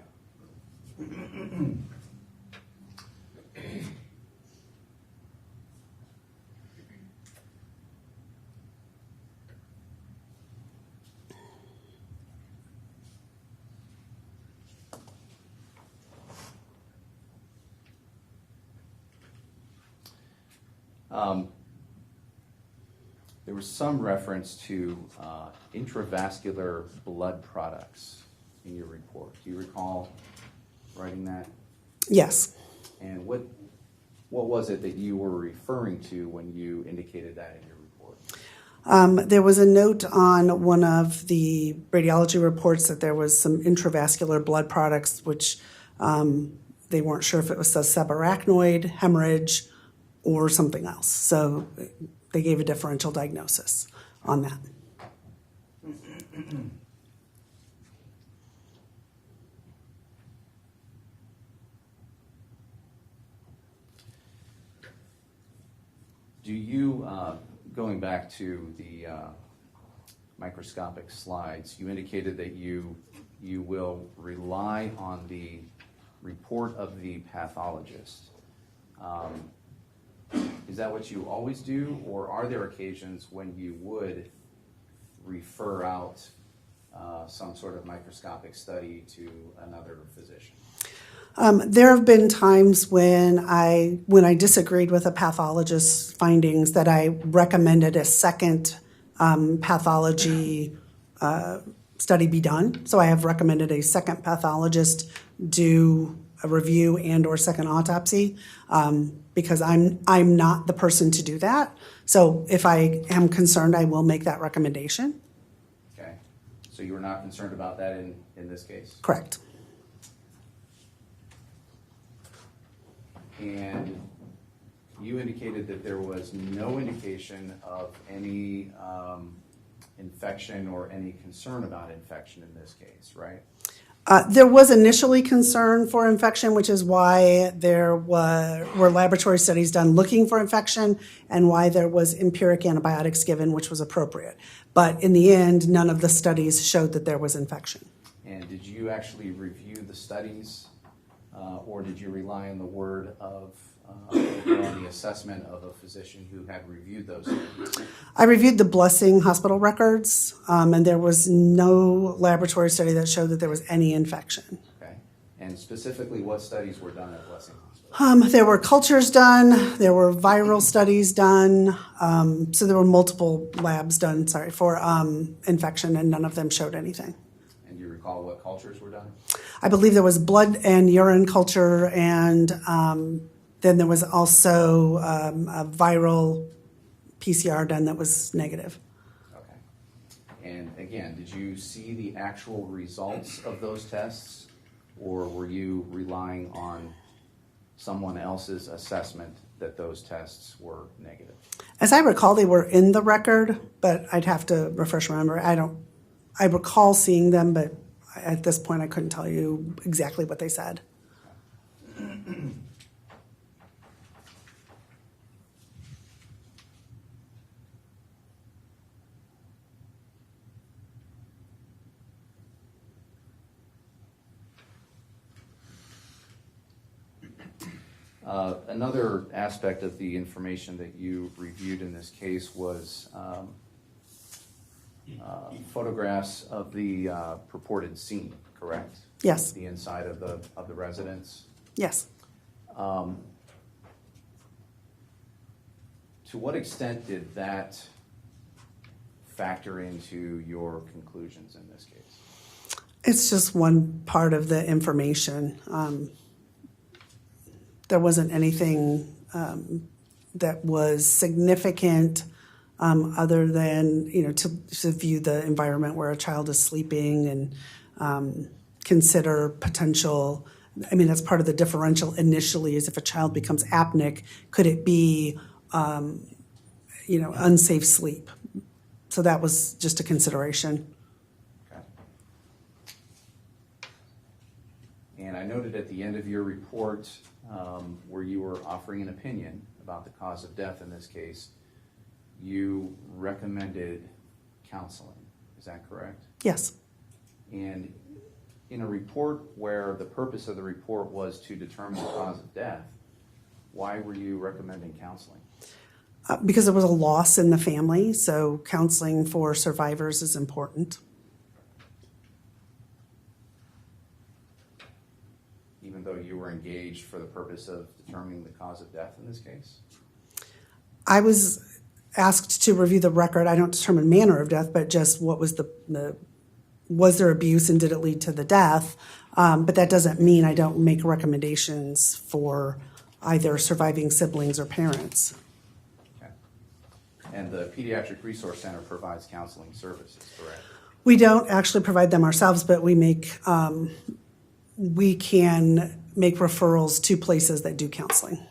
[SPEAKER 2] There was some reference to intravascular blood products in your report. Do you recall writing that?
[SPEAKER 5] Yes.
[SPEAKER 2] And what was it that you were referring to when you indicated that in your report?
[SPEAKER 5] There was a note on one of the radiology reports that there was some intravascular blood products, which they weren't sure if it was a subarachnoid hemorrhage or something else. So they gave a differential diagnosis on that.
[SPEAKER 2] Do you, going back to the microscopic slides, you indicated that you will rely on the report of the pathologist. Is that what you always do, or are there occasions when you would refer out some sort of microscopic study to another physician?
[SPEAKER 5] There have been times when I disagreed with a pathologist's findings that I recommended a second pathology study be done. So I have recommended a second pathologist do a review and or second autopsy because I'm not the person to do that. So if I am concerned, I will make that recommendation.
[SPEAKER 2] Okay. So you were not concerned about that in this case?
[SPEAKER 5] Correct.
[SPEAKER 2] And you indicated that there was no indication of any infection or any concern about infection in this case, right?
[SPEAKER 5] There was initially concern for infection, which is why there were laboratory studies done looking for infection and why there was empiric antibiotics given, which was appropriate. But in the end, none of the studies showed that there was infection.
[SPEAKER 2] And did you actually review the studies, or did you rely on the word of or on the assessment of a physician who had reviewed those studies?
[SPEAKER 5] I reviewed the Blessing hospital records, and there was no laboratory study that showed that there was any infection.
[SPEAKER 2] Okay. And specifically, what studies were done at Blessing Hospital?
[SPEAKER 5] There were cultures done, there were viral studies done, so there were multiple labs done, for infection, and none of them showed anything.
[SPEAKER 2] And do you recall what cultures were done?
[SPEAKER 5] I believe there was blood and urine culture, and then there was also a viral PCR done that was negative.
[SPEAKER 2] Okay. And again, did you see the actual results of those tests, or were you relying on someone else's assessment that those tests were negative?
[SPEAKER 5] As I recall, they were in the record, but I'd have to refresh my memory. I recall seeing them, but at this point I couldn't tell you exactly what they said.
[SPEAKER 2] Another aspect of the information that you reviewed in this case was photographs of the purported scene, correct?
[SPEAKER 5] Yes,
[SPEAKER 2] The inside of the residence.
[SPEAKER 5] yes.
[SPEAKER 2] To what extent did that factor into your conclusions in this case?
[SPEAKER 5] It's just one part of the information. There wasn't anything that was significant other than, to view the environment where a child is sleeping and consider potential. I mean, that's part of the differential initially is if a child becomes apneic, could it be, unsafe sleep? So that was just a consideration.
[SPEAKER 2] Okay. And I noted at the end of your report where you were offering an opinion about the cause of death in this case, you recommended counseling. Is that correct?
[SPEAKER 5] Yes.
[SPEAKER 2] And in a report where the purpose of the report was to determine the cause of death, why were you recommending counseling?
[SPEAKER 5] Because there was a loss in the family, so counseling for survivors is important.
[SPEAKER 2] Even though you were engaged for the purpose of determining the cause of death in this case?
[SPEAKER 5] I was asked to review the record. I don't determine manner of death, but just what was was there abuse and did it lead to the death? But that doesn't mean I don't make recommendations for either surviving siblings or parents.
[SPEAKER 2] Okay. And the Pediatric Resource Center provides counseling services, correct?
[SPEAKER 5] We don't actually provide them ourselves, but we can make referrals to places that do counseling.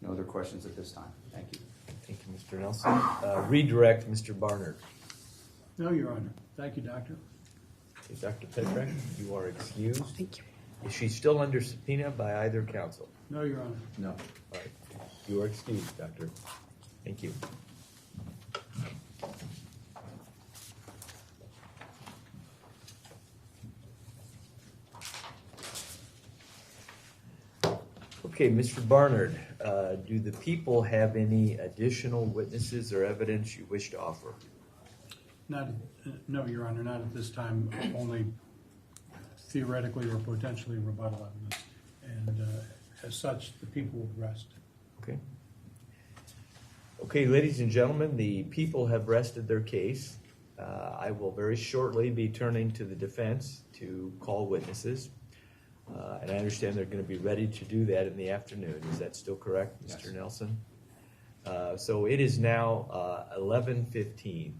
[SPEAKER 2] No other questions at this time. Thank you.
[SPEAKER 1] Thank you, Mr. Nelson. Redirect Mr. Barnard.
[SPEAKER 3] No, Your Honor. Thank you, Doctor.
[SPEAKER 1] Okay, Dr. Petrek, you are excused.
[SPEAKER 5] Thank you.
[SPEAKER 1] Is she still under subpoena by either counsel?
[SPEAKER 3] No, Your Honor.
[SPEAKER 2] No.
[SPEAKER 1] All right. You are excused, Doctor. Thank you. Okay, Mr. Barnard, do the people have any additional witnesses or evidence you wish to offer?
[SPEAKER 3] No, Your Honor, not at this time, only theoretically or potentially rebuttal evidence. And as such, the people will rest.
[SPEAKER 1] Okay. Okay, ladies and gentlemen, the people have rested their case. I will very shortly be turning to the defense to call witnesses. And I understand they're going to be ready to do that in the afternoon. Is that still correct, Mr.
[SPEAKER 2] Yes.
[SPEAKER 1] Nelson? So it is now 11:15.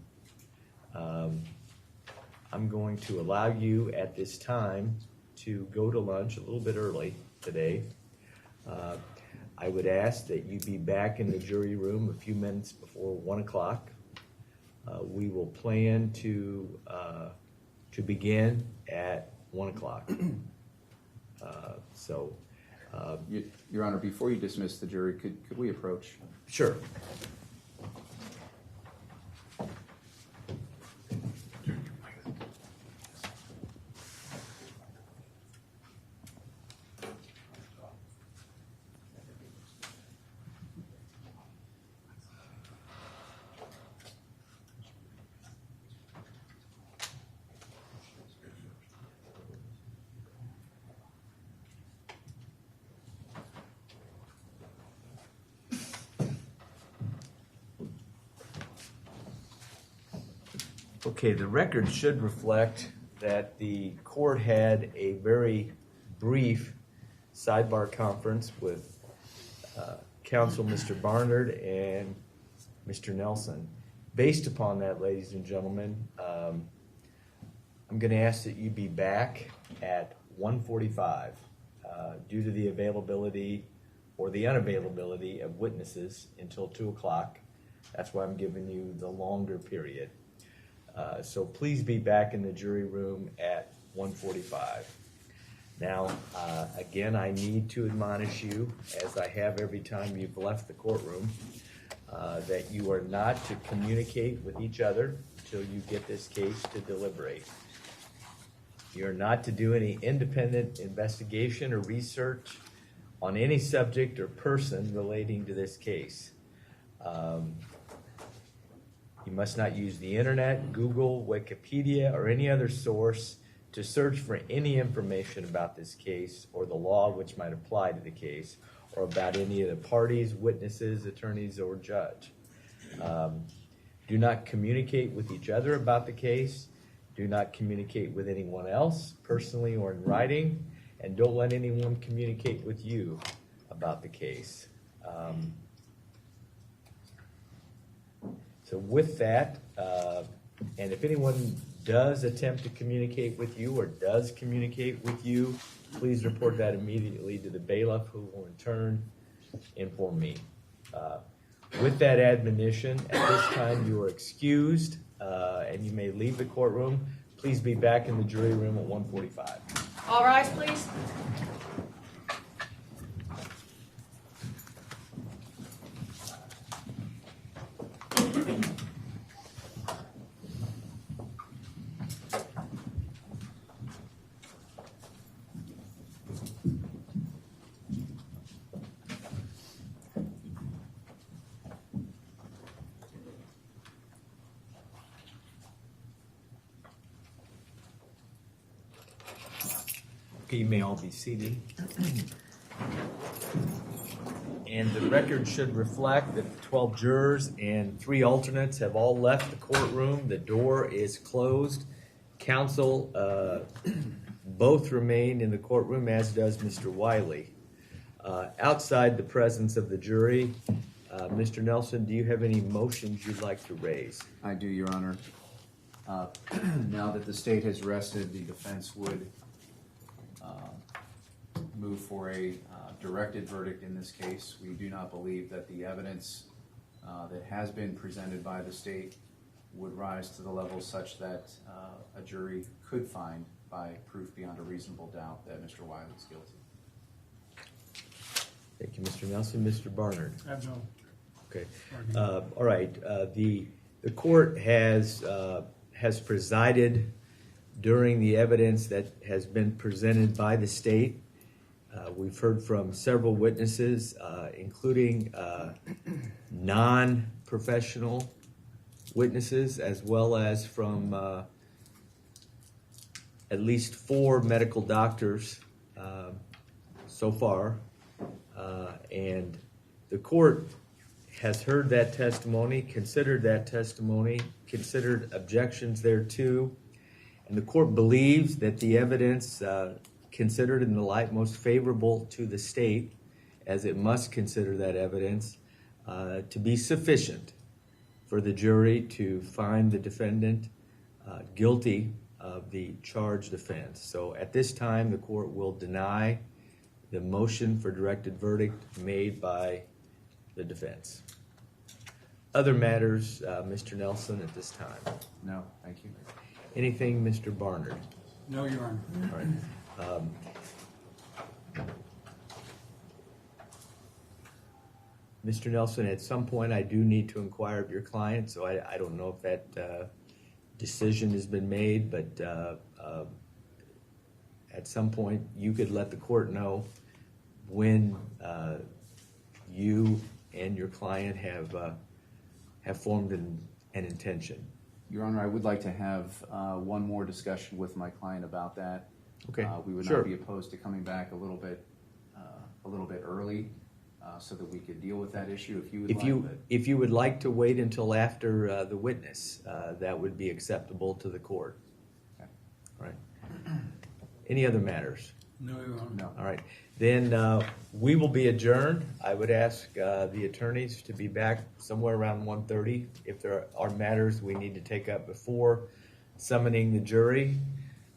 [SPEAKER 1] I'm going to allow you at this time to go to lunch a little bit early today. I would ask that you be back in the jury room a few minutes before 1 o'clock. We will plan to begin at 1 o'clock.
[SPEAKER 2] Your Honor, before you dismiss the jury, could we approach?
[SPEAKER 1] Sure. Okay, the record should reflect that the court had a very brief sidebar conference with counsel Mr. Barnard and Mr. Nelson. Based upon that, ladies and gentlemen, I'm going to ask that you be back at 1:45 due to the availability or the unavailability of witnesses until 2 o'clock. That's why I'm giving you the longer period. So please be back in the jury room at 1:45. Now, again, I need to admonish you, as I have every time you've left the courtroom, that you are not to communicate with each other until you get this case to deliberate. You're not to do any independent investigation or research on any subject or person relating to this case. You must not use the internet, Google, Wikipedia, or any other source to search for any information about this case or the law which might apply to the case, or about any of the parties, witnesses, attorneys, or judge. Do not communicate with each other about the case. Do not communicate with anyone else, personally or in writing, and don't let anyone communicate with you about the case. So with that, and if anyone does attempt to communicate with you or does communicate with you, please report that immediately to the bailiff, who will in turn inform me. With that admonition, at this time you are excused and you may leave the courtroom. Please be back in the jury room at 1:45.
[SPEAKER 7] All rise, please.
[SPEAKER 1] Okay, you may all be seated. And the record should reflect that the 12 jurors and 3 alternates have all left the courtroom. The door is closed. Counsel both remain in the courtroom, as does Mr. Wiley. Outside the presence of the jury, Mr. Nelson, do you have any motions you'd like to raise?
[SPEAKER 2] I do, Your Honor. Now that the state has rested, the defense would move for a directed verdict in this case. We do not believe that the evidence that has been presented by the state would rise to the level such that a jury could find by proof beyond a reasonable doubt that Mr. Wiley is guilty.
[SPEAKER 1] Thank you, Mr. Nelson. Mr. Barnard?
[SPEAKER 3] I have no.
[SPEAKER 1] Okay. All right. The court has presided during the evidence that has been presented by the state. We've heard from several witnesses, including non-professional witnesses, as well as from at least 4 medical doctors so far. And the court has heard that testimony, considered objections thereto, and the court believes that the evidence considered in the light most favorable to the state, as it must consider that evidence, to be sufficient for the jury to find the defendant guilty of the charged offense. So at this time, the court will deny the motion for directed verdict made by the defense. Other matters, Mr. Nelson, at this time?
[SPEAKER 2] No, thank you.
[SPEAKER 1] Anything, Mr. Barnard?
[SPEAKER 3] No, Your Honor.
[SPEAKER 1] All right. Mr. Nelson, at some point I do need to inquire of your client, so I don't know if that decision has been made, but at some point you could let the court know when you and your client have formed an intention.
[SPEAKER 2] Your Honor, I would like to have one more discussion with my client about that.
[SPEAKER 1] Okay,
[SPEAKER 2] We would
[SPEAKER 1] sure.
[SPEAKER 2] not be opposed to coming back a little bit early, so that we could deal with that issue if you would like.
[SPEAKER 1] If you would like to wait until after the witness, that would be acceptable to the court.
[SPEAKER 2] Okay.
[SPEAKER 1] All right. Any other matters?
[SPEAKER 3] No, Your Honor.
[SPEAKER 2] No.
[SPEAKER 1] All right. Then we will be adjourned. I would ask the attorneys to be back somewhere around 1:30 if there are matters we need to take up before summoning the jury.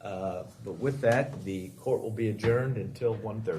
[SPEAKER 1] But with that, the court will be adjourned until 1:30.